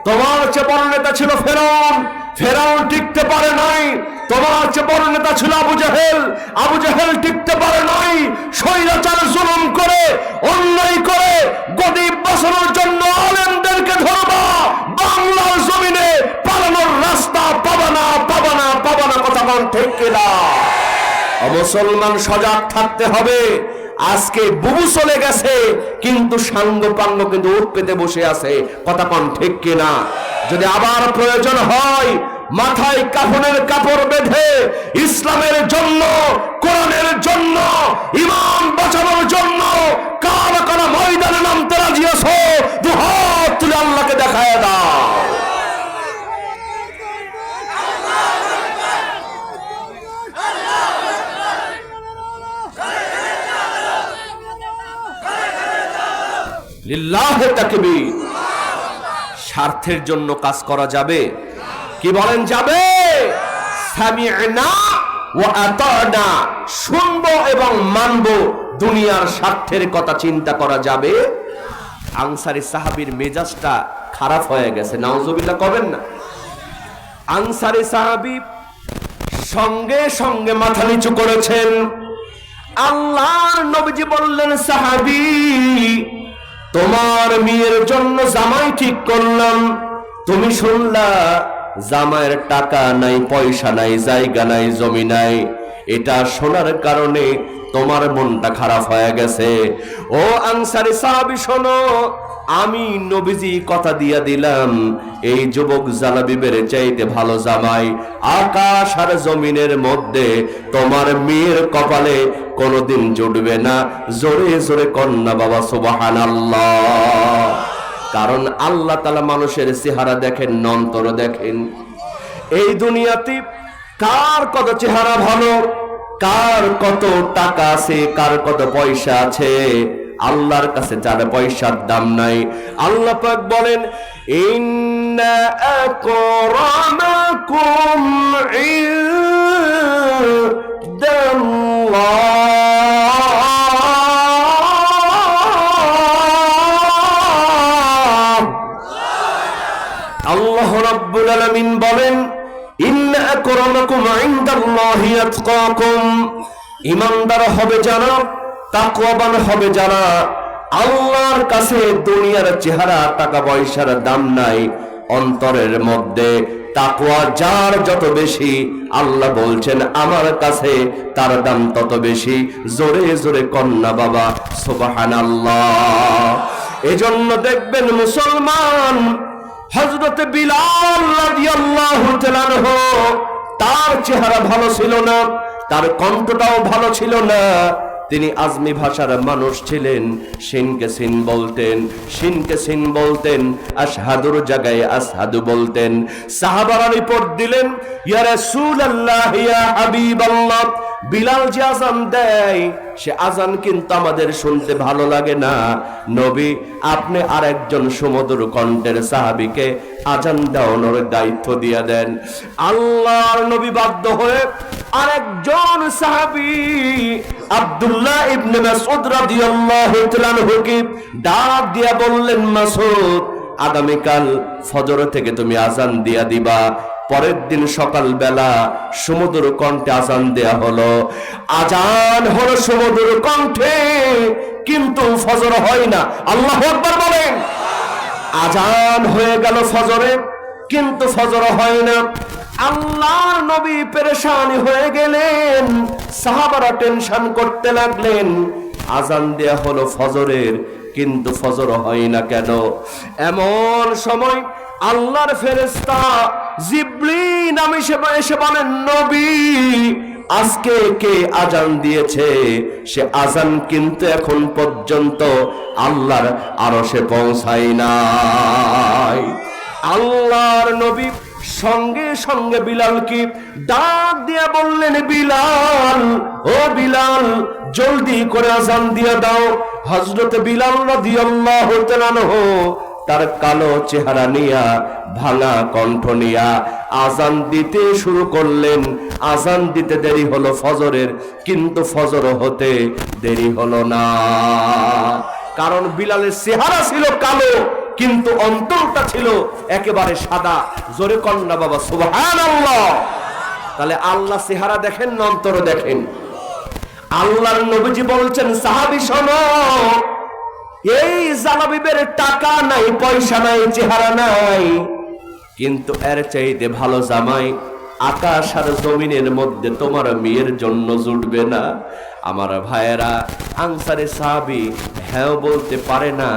তোমার চেয়ে বড় নেতা ছিল ফেরাউন, ফেরাউন টিকতে পারে নাই। তোমার চেয়ে বড় নেতা ছিল আবু জেহেল, আবু জেহেল টিকতে পারে নাই। স্বৈরাচার জুলুম করে, অন্যায় করে গদিব বাঁচানোর জন্য আলেমদেরকে ধরবা, বাংলার জমিনে পালানোর রাস্তা পাবা না, পাবা না, পাবা না। কথা কোন ঠিক কিনা? মুসলমান সজাগ থাকতে হবে। আজকে বুবু চলে গেছে, কিন্তু সাঙ্গ পাঙ্গ কিন্তু উঠ পেতে বসে আছে। কথা কোন ঠিক কিনা? যদি আবার প্রয়োজন হয় মাথায় কাফনের কাপড় বেঁধে ইসলামের জন্য, কোরআনের জন্য, ইমান বাঁচানোর জন্য কারা কারা ময়দানে নামতে রাজি আছো? দুহাত তুলে আল্লাহকে দেখায় দাও। লিল্লাহে তাকবীর। স্বার্থের জন্য কাজ করা যাবে? কি বলেন যাবে? সামি'না ওয়া আতা'না, শুনবো এবং মানবো। দুনিয়ার স্বার্থের কথা চিন্তা করা যাবে? আনসারী সাহাবীর মেজাজটা খারাপ হয়ে গেছে, নাউজুবিল্লাহ কবেন না। আনসারী সাহাবী সঙ্গে সঙ্গে মাথা নিচু করেছেন। আল্লাহর নবীজি বললেন, সাহাবী তোমার মেয়ের জন্য জামাই ঠিক করলাম, তুমি শুনলা জামাইয়ের টাকা নাই, পয়সা নাই, জায়গা নাই, জমি নাই। এটা শোনার কারণে তোমার মনটা খারাপ হয়ে গেছে। ও আনসারী সাহাবী শোনো, আমি নবীজি কথা দিয়া দিলাম, এই যুবক জালাবিবের চাইতে ভালো জামাই আকাশ আর জমিনের মধ্যে তোমার মেয়ের কপালে কোনোদিন জুটবে না। জোরে জোরে কন্যা বাবা সুবহানাল্লাহ। কারণ আল্লাহ তাআলা মানুষের চেহারা দেখেন, অন্তর দেখেন। এই দুনিয়াতে কার কত চেহারা ভালো, কার কত টাকা আছে, কার কত পয়সা আছে, আল্লাহর কাছে যার পয়সার দাম নাই। আল্লাহ পাক বলেন, ইন্না আকরামাকুম ইনদাল্লাহ। আল্লাহ রাব্বুল আলামিন বলেন, ইন্না আকরামাকুম ইনদাল্লাহি আতকাকুম। ঈমানদার হবে যারা, তাকওয়াবান হবে যারা, আল্লাহর কাছে দুনিয়ার চেহারা, টাকা পয়সার দাম নাই। অন্তরের মধ্যে তাকওয়া যার যত বেশি, আল্লাহ বলছেন আমার কাছে তার দাম তত বেশি। জোরে জোরে কন্যা বাবা সুবহানাল্লাহ। এজন্য দেখবেন মুসলমান হযরত বিলাল রাদিয়াল্লাহু তাআলা আনহু, তার চেহারা ভালো ছিল না, তার কণ্ঠটাও ভালো ছিল না। তিনি আজমি ভাষার মানুষ ছিলেন। সিনকে সিন বলতেন, সিনকে সিন বলতেন, আশহাদুর জায়গায় আসহাদু বলতেন। সাহাবারা রিপোর্ট দিলেন, ইয়া রাসূলুল্লাহ, ইয়া হাবিবাল্লাহ, বিলাল যে আযান দেয় সে আযান কিন্তু আমাদের শুনতে ভালো লাগে না। নবী আপনি আরেকজন সুমধুর কণ্ঠের সাহাবীকে আযান দেওয়ানোর দায়িত্ব দিয়ে দেন। আল্লাহর নবী বাধ্য হয়ে আরেকজন সাহাবী আব্দুল্লাহ ইবনে মাসউদ রাদিয়াল্লাহু তাআলা আনহুকে ডাক দিয়া বললেন, মাসউদ আগামীকাল ফজর থেকে তুমি আযান দিয়া দিবা। পরের দিন সকাল বেলা সুমধুর কণ্ঠে আযান দেয়া হলো। আযান হলো সুমধুর কণ্ঠে, কিন্তু ফজর হয় না। আল্লাহু আকবার বলেন। আযান হয়ে গেল ফজরে, কিন্তু ফজর হয় না। আল্লাহর নবী পেরেশানি হয়ে গেলেন, সাহাবারা টেনশন করতে লাগলেন। আযান দেয়া হলো ফজরের, কিন্তু ফজর হয় না কেন? এমন সময় আল্লাহর ফেরেশতা জিবরিল এসে বলেন, নবী আজকে কে আযান দিয়েছে? সে আযান কিন্তু এখন পর্যন্ত আল্লাহর আরশে পৌঁছায় নাই। আল্লাহর নবী সঙ্গে সঙ্গে বিলালকে ডাক দিয়ে বললেন, বিলাল, ও বিলাল, জলদি করে আযান দিয়ে দাও। হযরত বিলাল রাদিয়াল্লাহু তাআলা আনহু তার কালো চেহারা নিয়া, ভাঙা কণ্ঠ নিয়া আজান দিতে শুরু করলেন। আজান দিতে দেরি হলো ফজরের, কিন্তু ফজর হতে দেরি হলো না। কারণ বিলালের চেহারা ছিল কালো, কিন্তু অন্তরটা ছিল একেবারে সাদা। জোরে কন্যা বাবা সুবহানাল্লাহ। তাহলে আল্লাহ চেহারা দেখেন না অন্তর দেখেন? আল্লাহর নবীজি বলছেন, সাহাবী শোনো, এই জালাবিবের টাকা নাই, পয়সা নাই, চেহারা নাই, কিন্তু এর চাইতে ভালো জামাই আকাশ আর জমিনের মধ্যে তোমার মেয়ের জন্য জুটবে না। আমার ভাইয়েরা, আনসারী সাহাবী হ্যাঁ বলতে পারে না,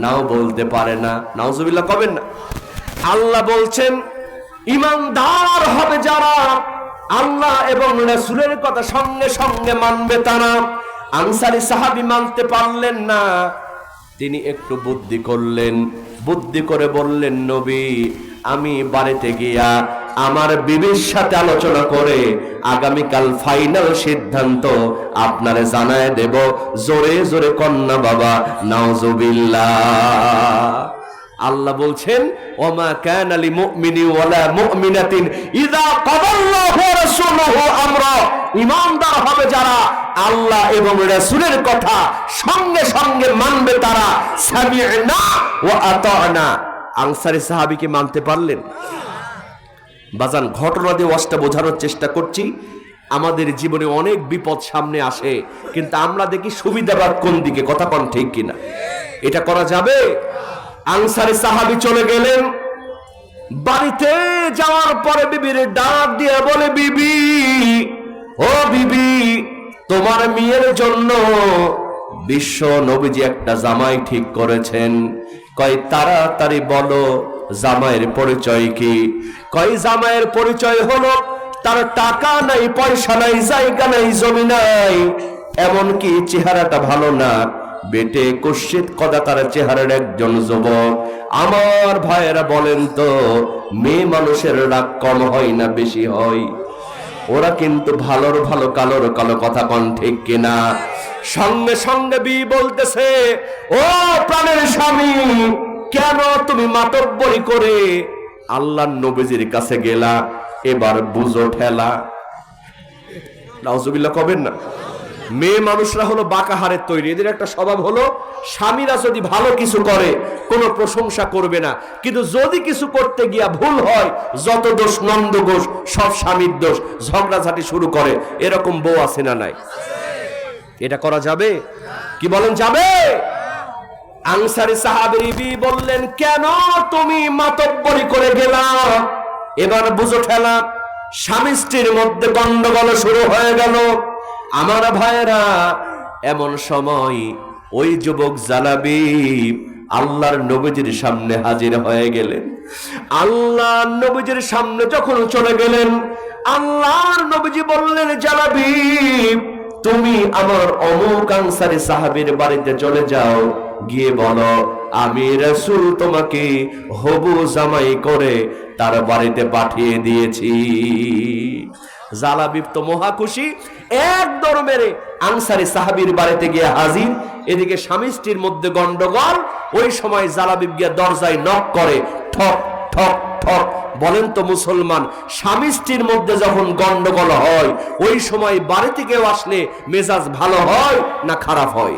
নাও বলতে পারে না। নাউজুবিল্লাহ কবেন না। আল্লাহ বলছেন, ঈমানদার হবে যারা, আল্লাহ এবং রাসূলের কথা সঙ্গে সঙ্গে মানবে তারা। আনসারী সাহাবী মানতে পারলেন না, তিনি একটু বুদ্ধি করলেন। বুদ্ধি করে বললেন, নবী, আমি বাড়িতে গিয়া আমার বিবির সাথে আলোচনা করে আগামীকাল ফাইনাল সিদ্ধান্ত আপনারে জানায় দেব। জোরে জোরে কন্যা বাবা নাউজুবিল্লাহ। আল্লাহ বলছেন, ওমা কানা লিমুমিনি ওয়ালা মুমিনাতিন ইযা কাদাল্লাহু ওয়া রাসূলুহু আমরা। ঈমানদার হবে যারা, আল্লাহ এবং রাসূলের কথা সঙ্গে সঙ্গে মানবে তারা। সামি'না ওয়া আতা'না। আনসারী সাহাবীকে মানতে পারলেন? বাজান, ঘটনা দিয়ে ওয়াজটা বোঝানোর চেষ্টা করছি। আমাদের জীবনে অনেক বিপদ সামনে আসে, কিন্তু আমরা দেখি সুবিধাবাদ কোন দিকে। কথা কোন ঠিক কিনা? এটা করা যাবে? আনসারী সাহাবী চলে গেলেন। বাড়িতে যাওয়ার পরে বিবির ডাক দিয়ে বলে, বিবি, ও বিবি, তোমার মেয়ের জন্য বিশ্ব নবীজি একটা জামাই ঠিক করেছেন। কয় তাড়াতাড়ি বলো জামাইয়ের পরিচয় কি? কয় জামাইয়ের পরিচয় হলো তার টাকা নাই, পয়সা নাই, জায়গা নাই, জমি নাই, এমনকি চেহারাটা ভালো না, বেটে কুৎসিত কদাকার চেহারার একজন যুবক। আমার ভাইয়েরা বলেন তো, মেয়ে মানুষের রাগ কম হয় না বেশি হয়? ওরা কিন্তু ভালোর ভালো, কালোর কালো। কথা কন ঠিক কিনা? সঙ্গে সঙ্গে বি বলতেছে, ও প্রাণের স্বামী, কেন তুমি মাতব্বরি করে আল্লাহর নবীজির কাছে গেলা? এবার বুঝো ঠেলা। নাউজুবিল্লাহ কবেন না। মেয়ে মানুষরা হলো বাঁকা হাড়ের তৈরি। এদের একটা স্বভাব হলো, স্বামীরা যদি ভালো কিছু করে কোনো প্রশংসা করবে না, কিন্তু যদি কিছু করতে গিয়া ভুল হয়, যত দোষ নন্দ ঘোষ, সব স্বামীর দোষ, ঝগড়াঝাটি শুরু করে। এরকম বউ আছে না নাই? এটা করা যাবে? কি বলেন, যাবে? আনসারী সাহাবী বললেন, কেন তুমি মাতব্বরি করে গেলা? এবার বুঝো ঠেলা। স্বামী স্ত্রীর মধ্যে গন্ডগোল শুরু হয়ে গেল। আমার ভাইয়েরা, এমন সময় ওই যুবক জালাবি আল্লাহর নবীজির সামনে হাজির হয়ে গেলেন। আল্লাহর নবীজির সামনে যখন চলে গেলেন, আল্লাহর নবীজি বললেন, জালাবি, তুমি আমার অমুক আনসারী সাহাবীর বাড়িতে চলে যাও, গিয়ে বলো আমি রাসূল তোমাকে হবু জামাই করে তার বাড়িতে পাঠিয়ে দিয়েছি। জালাবিব তো মহা খুশি, এক দৌড় মেরে আনসারী সাহাবীর বাড়িতে গিয়ে হাজির। এদিকে স্বামী স্ত্রীর মধ্যে গন্ডগোল। ওই সময় জালাবিব গিয়ে দরজায় নক করে, ঠক ঠক ঠক। বলেন তো মুসলমান, স্বামী স্ত্রীর মধ্যে যখন গন্ডগোল হয়, ওই সময় বাড়িতে কেউ আসলে মেজাজ ভালো হয় না খারাপ হয়?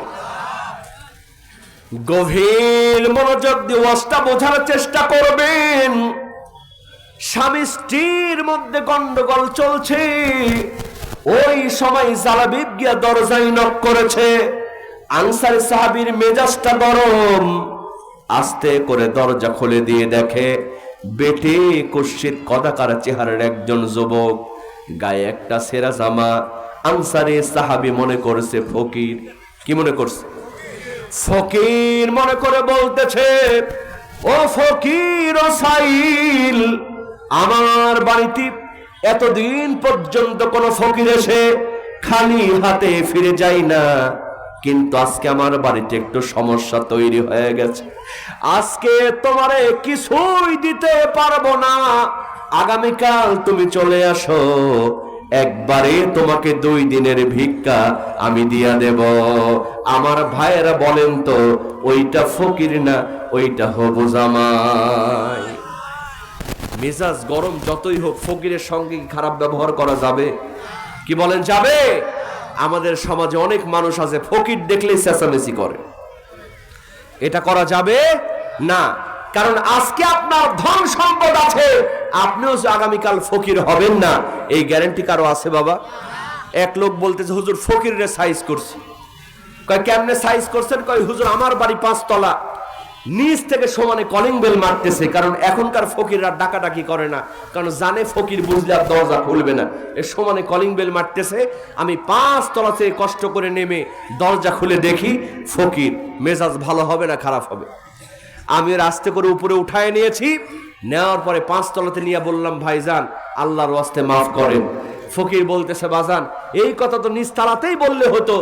গভীর মনোযোগ দিয়ে ওয়াজটা বোঝার চেষ্টা করবেন। স্বামী স্ত্রীর মধ্যে গন্ডগোল চলছে, ওই সময় জালাবিব গিয়া দরজায় নক করেছে। আনসারী সাহাবীর মেজাজটা গরম, আস্তে করে দরজা খুলে দিয়ে দেখে বেটে কুৎসিত কদাকার চেহারার একজন যুবক, গায়ে একটা ছেঁড়া জামা। আনসারী সাহাবী মনে করছে ফকির। কি মনে করছে? ফকির মনে করে বলতেছে, ও ফকির, ও সাইল, আমার বাড়িতে এতদিন পর্যন্ত কোন ফকির এসে খালি হাতে ফিরে যায় না, কিন্তু আজকে আমার বাড়িতে একটু সমস্যা তৈরি হয়ে গেছে। আজকে তোমারে কিছুই দিতে পারবো না, আগামীকাল তুমি চলে আসো, একবারে তোমাকে 2 দিনের ভিক্ষা আমি দিয়া দেব। আমার ভাইয়েরা বলেন তো, ওইটা ফকির না ওইটা হবু জামাই? মেজাজ গরম যতই হোক, ফকিরের সঙ্গে কি খারাপ ব্যবহার করা যাবে? কি বলেন, যাবে? আমাদের সমাজে অনেক মানুষ আছে ফকির দেখলেই চেঁচামেচি করে। এটা করা যাবে না। কারণ আজকে আপনার ধন সম্পদ আছে, আপনিও যে আগামীকাল ফকির হবেন না এই গ্যারান্টি কারো আছে বাবা? এক লোক বলতেছে, হুজুর ফকিরে সাইজ করছি। কয় কেমনে সাইজ করছেন? কয় হুজুর আমার বাড়ি 5 তলা, নিচ থেকে সমানে কলিং বেল মারতেছে। কারণ এখনকার ফকিররা ডাকাডাকি করে না, কারণ জানে ফকির বুঝলে আর দরজা খুলবে না। এর সমানে কলিং বেল মারতেছে। আমি 5 তলাতে কষ্ট করে নেমে দরজা খুলে দেখি ফকির। মেজাজ ভালো হবে না খারাপ হবে? আমি আস্তে করে উপরে উঠায় নিয়েছি। নেওয়ার পরে 5 তলাতে নিয়ে বললাম, ভাইজান আল্লাহর ওয়াস্তে মাফ করেন। ফকির বলতেছে, বাজান এই কথা তো নিচ তলাতেই বললে হতো,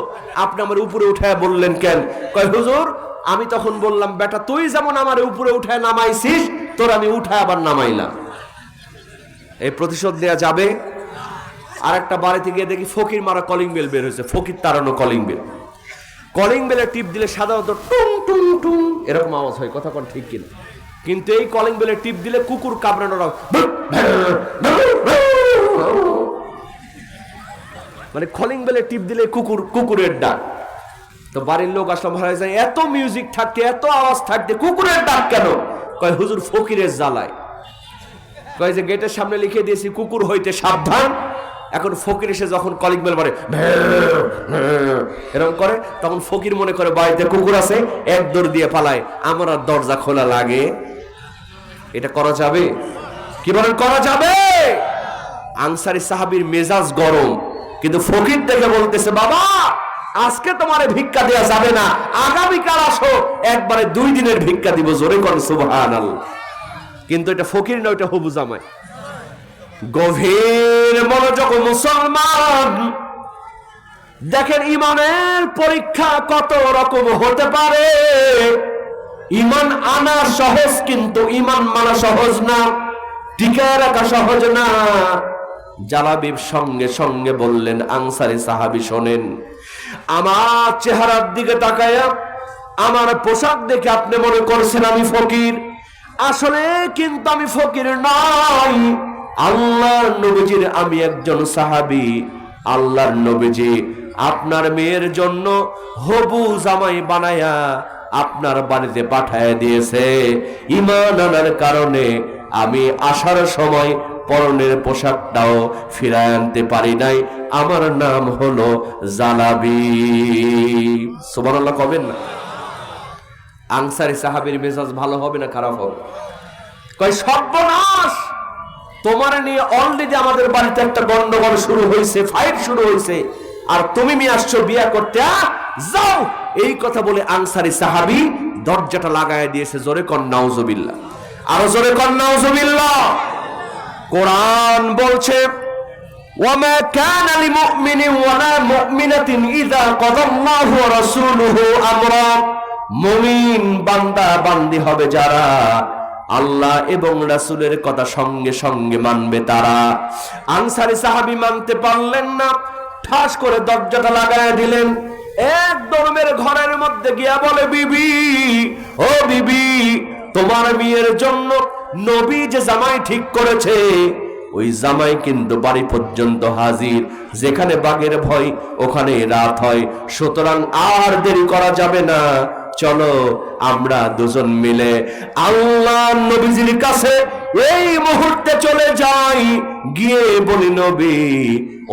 আপনি আমার উপরে উঠায় বললেন কেন? কয় হুজুর আমি তখন বললাম, বেটা তুই যেমন আমার উপরে উঠায় নামাইছিস, তোর আমি উঠায় আবার নামাইলাম। এই প্রতিশোধ নেওয়া যাবে? আর একটা বাড়িতে গিয়ে দেখি ফকির মারা কলিং বেল বের হয়েছে, ফকির তাড়ানো কলিং বেল। কলিং বেলে টিপ দিলে সাধারণত টুং টুং টুং এরকম আওয়াজ হয়, কথা কোন ঠিক কিনা? কিন্তু এই কলিং বেলে টিপ দিলে কুকুর কামড়ানোর, মানে কলিং বেলে টিপ দিলে কুকুরের ডাক। তো বাড়ির লোক আসলে ভাড়া যায়, এত মিউজিক থাকতে এত আওয়াজ থাকতে কুকুরের ডাক কেন? কয় হুজুর ফকিরের জ্বালায়। কয় যে গেটের সামনে লিখে দিয়েছি কুকুর হইতে সাবধান। এখন ফকির এসে যখন কলিং বেল মারে এরকম করে, তখন ফকির মনে করে বাড়িতে কুকুর আছে, এক দৌড় দিয়ে পালায়, আমার আর দরজা খোলা লাগে। এটা করা যাবে? কি বলেন, করা যাবে? আনসারী সাহাবীর মেজাজ গরম, কিন্তু ফকির দেখে বলতেছে, বাবা আজকে তোমার ভিক্ষা দেওয়া যাবে না, আগামীকাল আসো, একবারে 2 দিনের ভিক্ষা দিব। জোরে করেন সুবহানাল্লাহ। কিন্তু এটা ফকির না, ওটা হবু জামাই। গভীর মনোযোগ মুসলমান, দেখেন ইমানের পরীক্ষা কত রকম হতে পারে। ইমান আনা সহজ, কিন্তু ইমান মানা সহজ না, টিকায় রাখা সহজ না। জালাবিব সঙ্গে সঙ্গে বললেন, আনসারী সাহাবী শোনেন, আমার চেহারার দিকে তাকায়া আমার পোশাক দেখে আপনি মনে করছেন আমি ফকির, আসলে কিন্তু আমি ফকির নই। আল্লাহর নবীজির আমি একজন সাহাবী। আল্লাহর নবীজি আপনার মেয়ের জন্য হবু জামাই বানায়া আপনার বাড়িতে পাঠায় দিয়েছে। ঈমান আনার কারণে আমি আসার সময় পরনের পোশাকটাও ফিরায় আনতে পারি নাই। আমার নাম হলো জালাবি। সুবহানাল্লাহ কবেন না? আনসারী সাহাবীর মেজাজ ভালো হবে না খারাপ হবে? কয় সর্বনাশ, তোমার নিয়ে অলরেডি আমাদের বাড়িতে একটা গন্ডগোল শুরু হয়েছে, ফাইট শুরু হয়েছে, আর তুমি মি আসছো বিয়া করতে, যাও। এই কথা বলে আনসারী সাহাবী দরজাটা লাগায় দিয়েছে। জোরে কন নাউজুবিল্লাহ, আরো জোরে কন নাউজুবিল্লাহ। কোরআন বলছে, ওয়ামা কানা লিমুমিনিন ওয়ালা মুমিনাতিন ইযা কাদাল্লাহু ওয়া রাসূলুহু আমরা। মুমিন বান্দা বান্দি হবে যারা আল্লাহ এবং রাসূলের কথা সঙ্গে সঙ্গে মানবে তারা। আনসারী সাহাবী মানতে পারলেন না, ঠাস করে দরজাটা লাগায় দিলেন। এক দরমের ঘরের মধ্যে গিয়া বলে, বিবি ও বিবি, তোমার মেয়ের জন্য নবী যে জামাই ঠিক করেছে, ওই জামাই কিন্তু বাড়ি পর্যন্ত হাজির। যেখানে বাঘের ভয় ওখানে রাত হয়, সুতরাং আর দেরি করা যাবে না, চলো আমরা দুজন মিলে আল্লাহ নবীজির কাছে এই মুহূর্তে চলে যাই, গিয়ে বলি নবী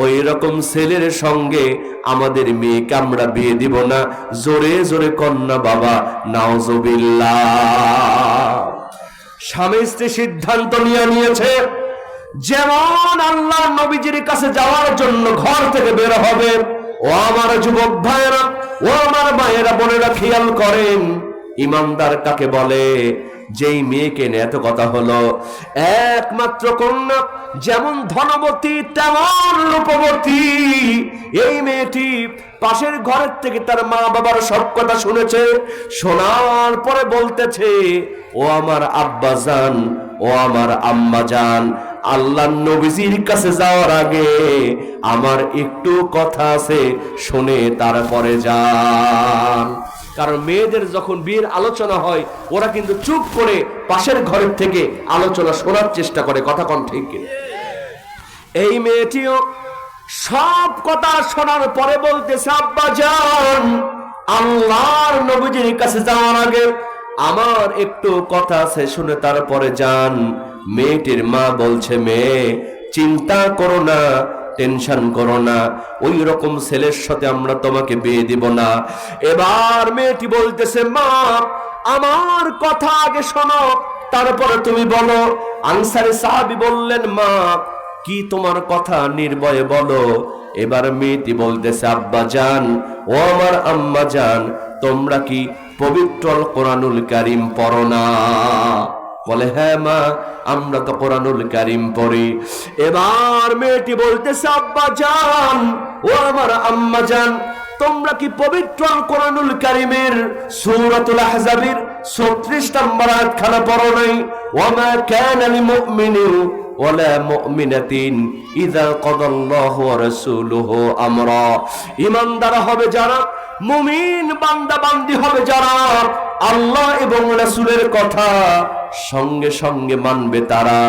ওই রকম ছেলের সঙ্গে আমাদের মেয়েকে আমরা বিয়ে দিব না। জোরে জোরে কন্যা বাবা নাউজুবিল্লাহ। স্বামী স্ত্রী সিদ্ধান্ত নিয়েছে, যেমন আল্লাহ নবীজির কাছে যাওয়ার জন্য ঘর থেকে বের হবে, ও আমার যুবক ভাইয়েরা, ও আমার মায়েরা বোনেরা খেয়াল করেন, ইমানদার কাকে বলে? যেই মেয়েকে নিয়ে এত কথা হলো, একমাত্র কন্যা যেমন ধনবতী তেমন রূপবতী। এই মেয়েটি পাশের ঘরের থেকে তার মা বাবার সব কথা শুনেছে, শোনার পরে বলতেছে, ও আমার আব্বা জান, ও আমার আম্মা জান, আল্লাহর নবীজির কাছে যাওয়ার আগে আমার একটু কথা আছে, শুনে তারপরে যান। কারণ মেয়েদের যখন বিয়ের আলোচনা হয় ওরা কিন্তু চুপ করে পাশের ঘরের থেকে আলোচনা শোনার চেষ্টা করে, কথা কোন ঠিক কিনা? এই মেয়েটিও সব কথা শোনার পরে বলতেছে, আব্বা জান, আল্লাহর নবীজির কাছে যাওয়ার আগে আমার একটু কথা আছে, শুনে তারপরে যান। মেয়েটির মা বলছে, মেয়ে চিন্তা করো না, টেনশন করো না, ওই রকম ছেলের সাথে আমরা তোমাকে বিয়ে দিব না। এবার মেয়েটি বলতেছে, মা আমার কথা আগে শোনো, তারপরে তুমি বলো। আনসারী সাহাবী বললেন, মা কি তোমার কথা, নির্ভয়ে বলো। এবার মেয়েটি বলতেছে, আব্বা জান, ও আমার আম্মা জান, তোমরা কি পবিত্র কোরআনুল কারীম পড়ো না? বলে, হ্যাঁ মা, আমরা তো কোরআনুল কারীম পড়ি। এবার মেয়েটি বলতেছে, আব্বা জান, ও আমার আম্মা জান, তোমরা কি পবিত্র কোরআনুল কারীমের সূরাতুল আহজাবের 36 নম্বর আয়াতখানা পড়ো নাই? ওয়ামা কানা লিল মুমিনিন ওয়ালা মুমিনাতিন ইযা কাদাল্লাহু ওয়া রাসূলুহু আমরা। ঈমানদার হবে যারা, মুমিন বান্দা বান্দি হবে যারা, আল্লাহ এবং রাসূলের কথা সঙ্গে সঙ্গে মানবে তারা।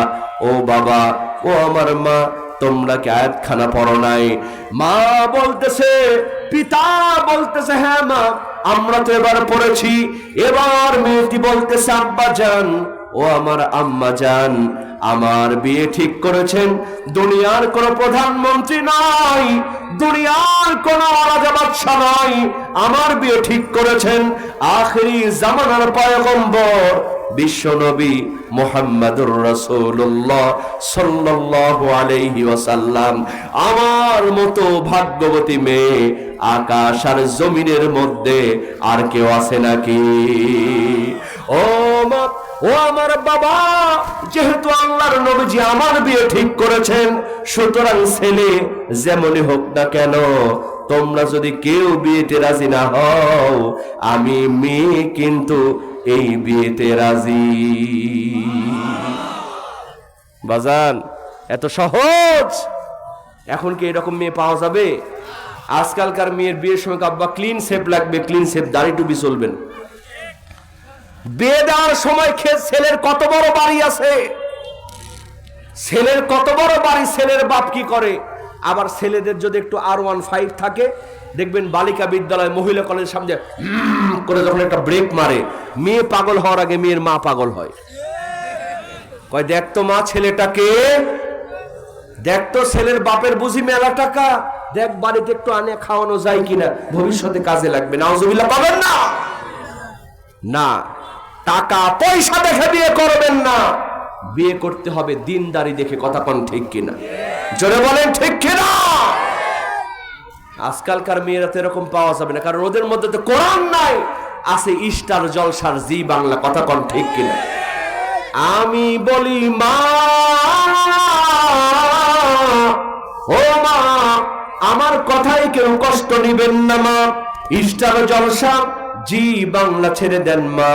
ও বাবা, ও আমার মা, তোমরা কি আয়াতখানা পড়ো নাই? মা বলতেছে, পিতা বলতেছে, হ্যাঁ মা, আমরা তো এবার পড়েছি। এবার মেয়েটি বলতেছে, আব্বা জান, ও আমার আম্মা জান, আমার বিয়ে ঠিক করেছেন দুনিয়ার কোন প্রধানমন্ত্রী নয়, দুনিয়ার কোন রাজা বাদশা নয়, আমার বিয়ে ঠিক করেছেন আখিরি জামানার পয়গম্বর বিশ্ব নবী মুহাম্মদুর রাসূলুল্লাহ সাল্লাল্লাহু আলাইহি ওয়াসাল্লাম। আমার মতো ভাগ্যবতী মেয়ে আকাশ আর জমিনের মধ্যে আর কেউ আছে নাকি? ও মা, ও আমার বাবা, যেহেতু আল্লাহর নবীজি আমার বিয়ে ঠিক করেছেন, সুতরাং ছেলে যেমনই হোক না কেন, তোমরা যদি কেউ বিয়েতে রাজি না হও, আমি মেয়ে কিন্তু এই বিয়েতে রাজি। বাজান, এত সহজ? এখন কি এরকম মেয়ে পাওয়া যাবে? আজকালকার মেয়ের বিয়ের সময় আব্বা ক্লিন শেপ লাগবে, ক্লিন শেপ, দাড়ি টুপি চলবেন। বিয়ে দেওয়ার সময় ছেলের কত বড় বাড়ি আছে, ছেলের কত বড় বাড়ি, ছেলের বাপ কি করে? আবার ছেলেদের যদি একটু R15 থাকে, দেখবেন বালিকা বিদ্যালয় মহিলা কলেজের সামনে করে যখন একটা ব্রেক মারে, মেয়ে পাগল হওয়ার আগে মেয়ের মা পাগল হয়। কয়, দেখতো মা ছেলেটাকে, দেখতো ছেলের বাপের বুঝি মেলা টাকা, দেখ বাড়িতে একটু আনে খাওয়ানো যায় কিনা, ভবিষ্যতে কাজে লাগবে। নাউজুবিল্লাহ পাবেন না? না, টাকা পয়সা দেখে বিয়ে করবেন না, বিয়ে করতে হবে দিনদারি দেখে, কথা কোন ঠিক কিনা? জোরে বলেন ঠিক কিনা? আজকালকার মেয়েরা তো এরকম পাওয়া যাবে না, কারণ ওদের মধ্যে তো কোরআন নাই, আছে স্টার জলসার জি বাংলা, কথা কোন ঠিক কিনা? আমি বলি মা, ও মা, আমার কথাই কেউ কষ্ট নিবেন না মা, স্টার জলসা জি বাংলা ছেড়ে দেন মা।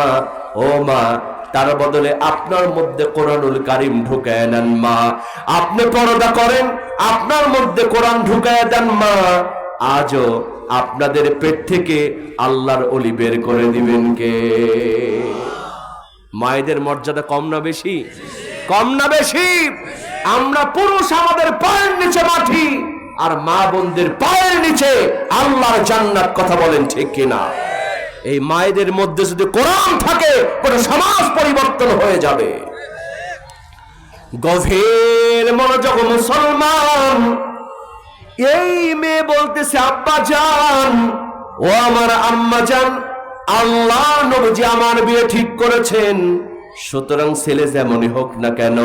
ও মা, তার বদলে আপনার মধ্যে কোরআনুল কারীম ঢুকায় নেন মা। আপনি পর্দা করেন, আপনার মধ্যে কোরআন ঢুকায় দেন মা। আজও আপনাদের পেট থেকে আল্লাহর ওলি বের করে দিবেন কে? মায়েদের মর্যাদা কম না বেশি? কম না বেশি? আমরা পুরুষ আমাদের পায়ের নিচে মাটি, আর মা বোনদের পায়ের নিচে আল্লাহর জান্নাত, কথা বলেন ঠিক কিনা? এই মায়েদের মধ্যে যদি কোরআন থাকে, পুরো সমাজ পরিবর্তন হয়ে যাবে। গভীর মনোযোগ মুসলমান, এই মেয়ে বলতেছে, আব্বা জান, ও আমার আম্মা জান, আল্লাহ নবীজি আমার বিয়ে ঠিক করেছেন, সুতরাং ছেলে যেমনই হোক না কেন,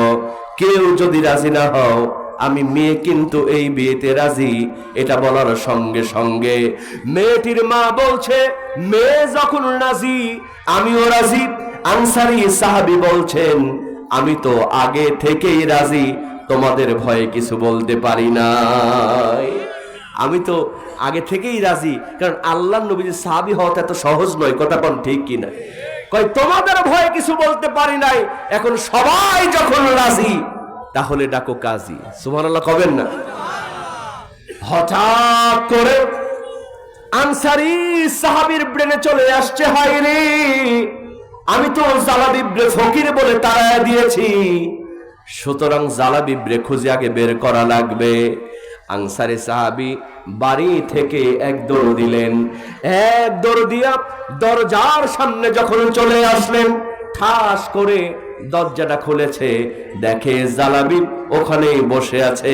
কেউ যদি রাজি না হও, আমি মেয়ে কিন্তু এই বিয়েতে রাজি। এটা বলার সঙ্গে সঙ্গে মেয়েটির মা বলছে, মেয়ে যখন রাজি আমিও রাজি। আনসারী সাহাবী বলছেন, আমি তো আগে থেকেই রাজি, তোমাদের ভয়ে কিছু বলতে পারি না, আমি তো আগে থেকেই রাজি, কারণ আল্লাহর নবীর সাহাবী হওয়া এত সহজ নয়, কথা কোন ঠিক কিনা? কয়, তোমাদের ভয়ে কিছু বলতে পারি নাই, এখন সবাই যখন রাজি, তাহলে ডাকো কাজী। সুবহানাল্লাহ কবেন না? হঠাৎ করে আনসারী সাহাবীর ব্রেনে চলে আসছে, হায় রে, আমি তো জালা বিবরে ফকির বলে তাড়ায় দিয়েছি, সুতরাং জালা বিবরে খুঁজে আগে বের করা লাগবে। আনসারী সাহাবী বাড়ি থেকে এক দৌড় দিলেন। এক দৌড় দিয়া দরজার সামনে যখন চলে আসলেন, ঠাস করে দরজাটা খুলেছে, দেখে জালাবিব ওখানেই বসে আছে।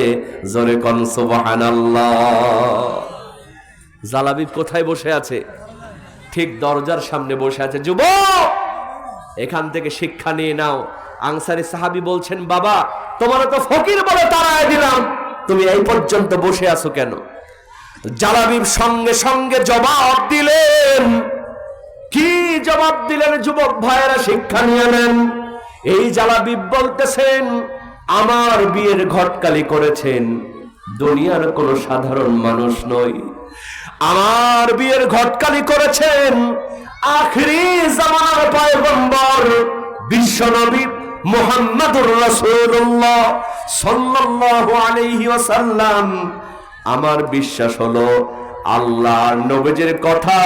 জোরে কোন সুবহানাল্লাহ। জালাবিব কোথায় বসে আছে? ঠিক দরজার সামনে বসে আছে। যুবক, এখান থেকে শিক্ষা নিয়ে নাও। আনসারী সাহাবী বলছেন, বাবা, তোমার তো ফকির বলে তাড়ায় দিলাম, তুমি এই পর্যন্ত বসে আছো কেন? জালাবিব সঙ্গে সঙ্গে জবাব দিলেন। কি জবাব দিলেন যুবক ভাইয়েরা, শিক্ষা নিয়ে নেন। এই জালাবিব বলতেছেন, আমার বিয়ের ঘটকালি করেছেন, দুনিয়ার কোন সাধারণ মানুষ নই, আমার বিয়ের ঘটকালি করেছেন আখিরি জামানার পয়গম্বর বিশ্বনবী মুহাম্মদুর রাসূলুল্লাহ সাল্লাল্লাহু আলাইহি ওয়াসাল্লাম। আমার বিশ্বাস হলো আল্লাহর নবীজির কথা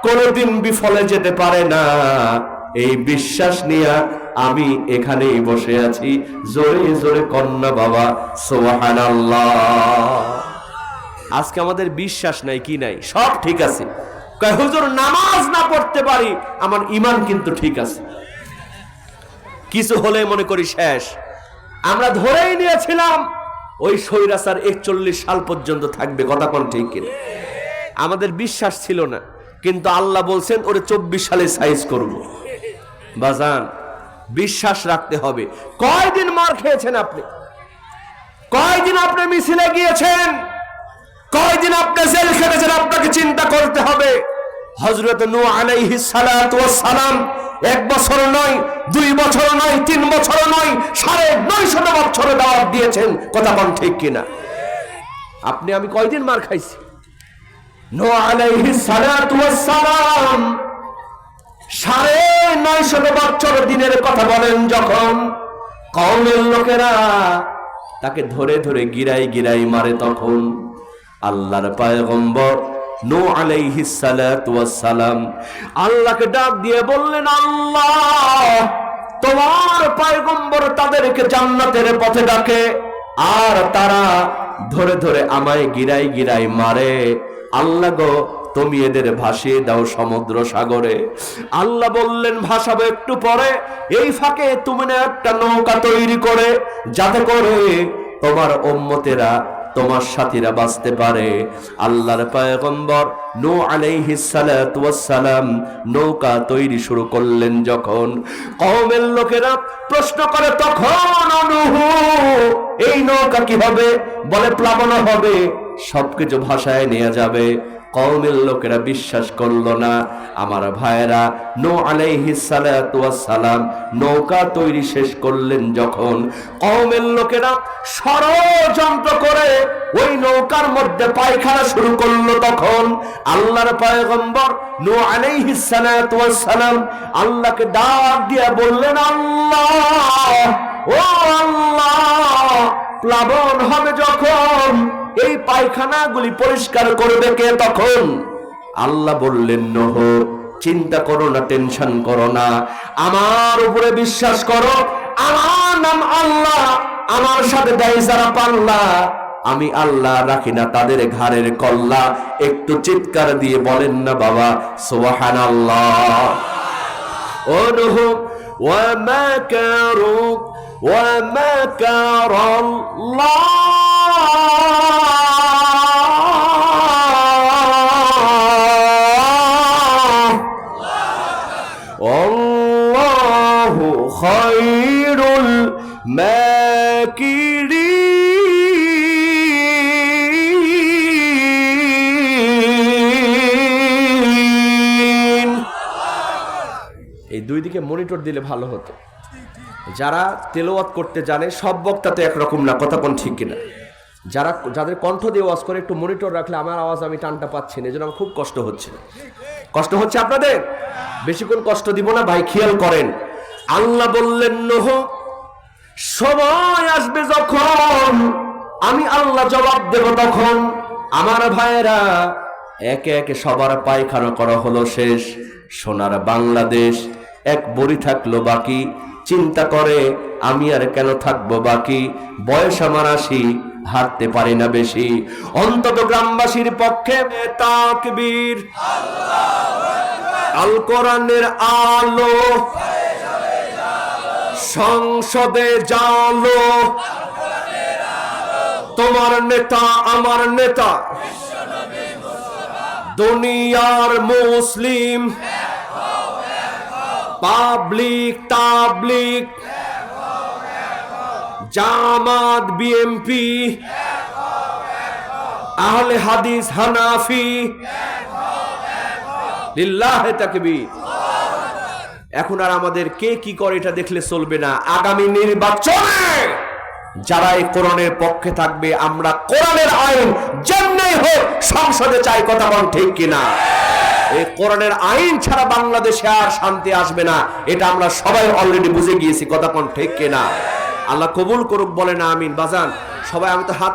কোনোদিন বিফলে যেতে পারে না। এই বিশ্বাস নিয়ে আমি এখানেই বসে আছি। জোরে জোরে কন্যা বাবা সুবহানাল্লাহ। আজকে আমাদের বিশ্বাস নাই, কি নাই? সব ঠিক আছে। কয় হুজুর, নামাজ না পড়তে পারি, আমার ঈমান কিন্তু ঠিক আছে। কিছু হলে মনে করি শেষ। আমরা ধরেই নিয়েছিলাম ওই স্বৈরাচার 41 সাল পর্যন্ত থাকবে, কথা কোন ঠিক কিনা? আমাদের বিশ্বাস ছিল না, কিন্তু আল্লাহ বলছেন ওরে 24 সালে সাইজ করব। বাজান, বিশ্বাস রাখতে হবে। কয়দিন মার খেয়েছেন আপনি? কয়দিন আপনি মিছিলে গিয়েছেন? কয়দিন আপনি জেল খেটেছেন? আপনাকে চিন্তা করতে হবে। হযরত নূহ আলাইহিস সালাতু ওয়াস সালাম 1 বছর নয়, 2 বছর নয়, 3 বছর নয়, 950 বছর দাওয়াত দিয়েছেন, কথা কোন ঠিক কিনা? আপনি আমি কয়দিন মার খাইছি? নূহ আলাইহিস সালাতু ওয়াস সালাম 950 বছর দিনের কথা বলেন, যখন কওমের লোকেরা তাকে ধরে ধরে গিরাই গিরাই মারে, তখন আল্লাহর পয়গম্বর নূহ আলাইহিস সালাতু ওয়াস সালাম আল্লাহকে ডাক দিয়ে বললেন, আল্লাহ, তোমার পয়গম্বর তাদেরকে জান্নাতের পথে ডাকে, আর তারা ধরে ধরে আমায় গিরাই গিরাই মারে। আল্লাহ গো, তুমি এদের ভাসিয়ে দাও সমুদ্র সাগরে। আল্লাহ বললেন, ভাসাবো একটু পরে, এই ফাঁকে তুমি না একটা নৌকা তৈরি করে, যাতে করে তোমার উম্মতেরা, তোমার সাথীরা বাঁচতে পারে। আল্লাহর পয়গম্বর নূহ আলাইহিস সালাতু ওয়াস সালাম নৌকা তৈরি শুরু করলেন। যখন কওমের লোকেরা প্রশ্ন করে, তখন নূহ, এই নৌকা কি হবে? বলে প্লাবন হবে, সবকিছু ভাসায় নিয়ে যাবে। কওমের লোকেরা বিশ্বাস করলো না। আমার ভাইয়েরা, নূহ আলাইহিস সালাতু ওয়াস সালাম নৌকা তৈরি শেষ করলেন যখন, কওমের লোকেরা ষড়যন্ত্র করে ওই নৌকার মধ্যে পায়খানা শুরু করলো। তখন আল্লাহর পয়গম্বর নূহ আলাইহিস সালাতু ওয়াস সালাম আল্লাহকে ডাক দিয়ে বললেন, আল্লাহ, ও আল্লাহ, প্লাবন হবে যখন, এই পায়খানাগুলি পরিষ্কার করবে কে? তখন আল্লাহ বললেন, নূহ, চিন্তা করো না, টেনশন করো না, আমার উপরে বিশ্বাস করো, আমার নাম আল্লাহ, আমার সাথে দেয় যারা পাল্লা, আমি আল্লাহ রাখি না তাদের ঘাড়ের কল্লা। একটু চিৎকার দিয়ে বলেন না বাবা সুবহানাল্লাহ। ও নূহ, ওয়া মাকারু ওয়া মাকারাল্লাহ আল্লাহু খায়রুল মাকিরিন। এই দুই দিকে মনিটর দিলে ভালো হতো। যারা তেলাওয়াত করতে জানে, সব বক্তা তো একরকম না, কথা কোন ঠিক কিনা? যাদের কণ্ঠ দিয়ে ওয়াজ করে, একটু মনিটর রাখলে আমার আওয়াজ আমি টানটা পাচ্ছি না, এজন্য আমার খুব কষ্ট হচ্ছে। কষ্ট হচ্ছে আপনাদের? বেশিক্ষণ কষ্ট দিব না ভাই, খেয়াল করেন। আল্লাহ বললেন, নূহ, সময় আসবে যখন আমি আল্লাহ জবাব দেব, তখন আমার ভাইয়েরা একে একে সবার পায়খানা করা হলো শেষ। সোনার বাংলাদেশ এক বড়ি থাকলো বাকি, চিন্তা করে আমি আর কেন থাকবো বাকি, বয়স আমার 80, হাঁটতে পারি না বেশি, অন্তত গ্রামবাসীর পক্ষে তাকবীর, আল কোরআনের আলো সংসদে জালো, তোমার নেতা আমার নেতা দুনিয়ার মুসলিম, পাবলিক তাবলিক জামাত বিএমপি আহলে হাদিস হানাফি, লিল্লাহে তাকবীর। এখন আর আমাদের কে কি করে এটা দেখলে চলবে না। আগামী নির্বাচনে যারা এই কোরআনের পক্ষে থাকবে, আমরা কোরআনের আইন যেমনি হোক সংসদে চাই, কথা বল ঠিক কিনা? এই কোরআনের আইন ছাড়া বাংলাদেশে আর শান্তি আসবে না, এটা আমরা সবাই অলরেডি বুঝে গিয়েছি, কথা বল ঠিক কিনা? আল্লাহ কবুল করুক, বলেন আমিন। বাজান সবাই, আমি তো হাত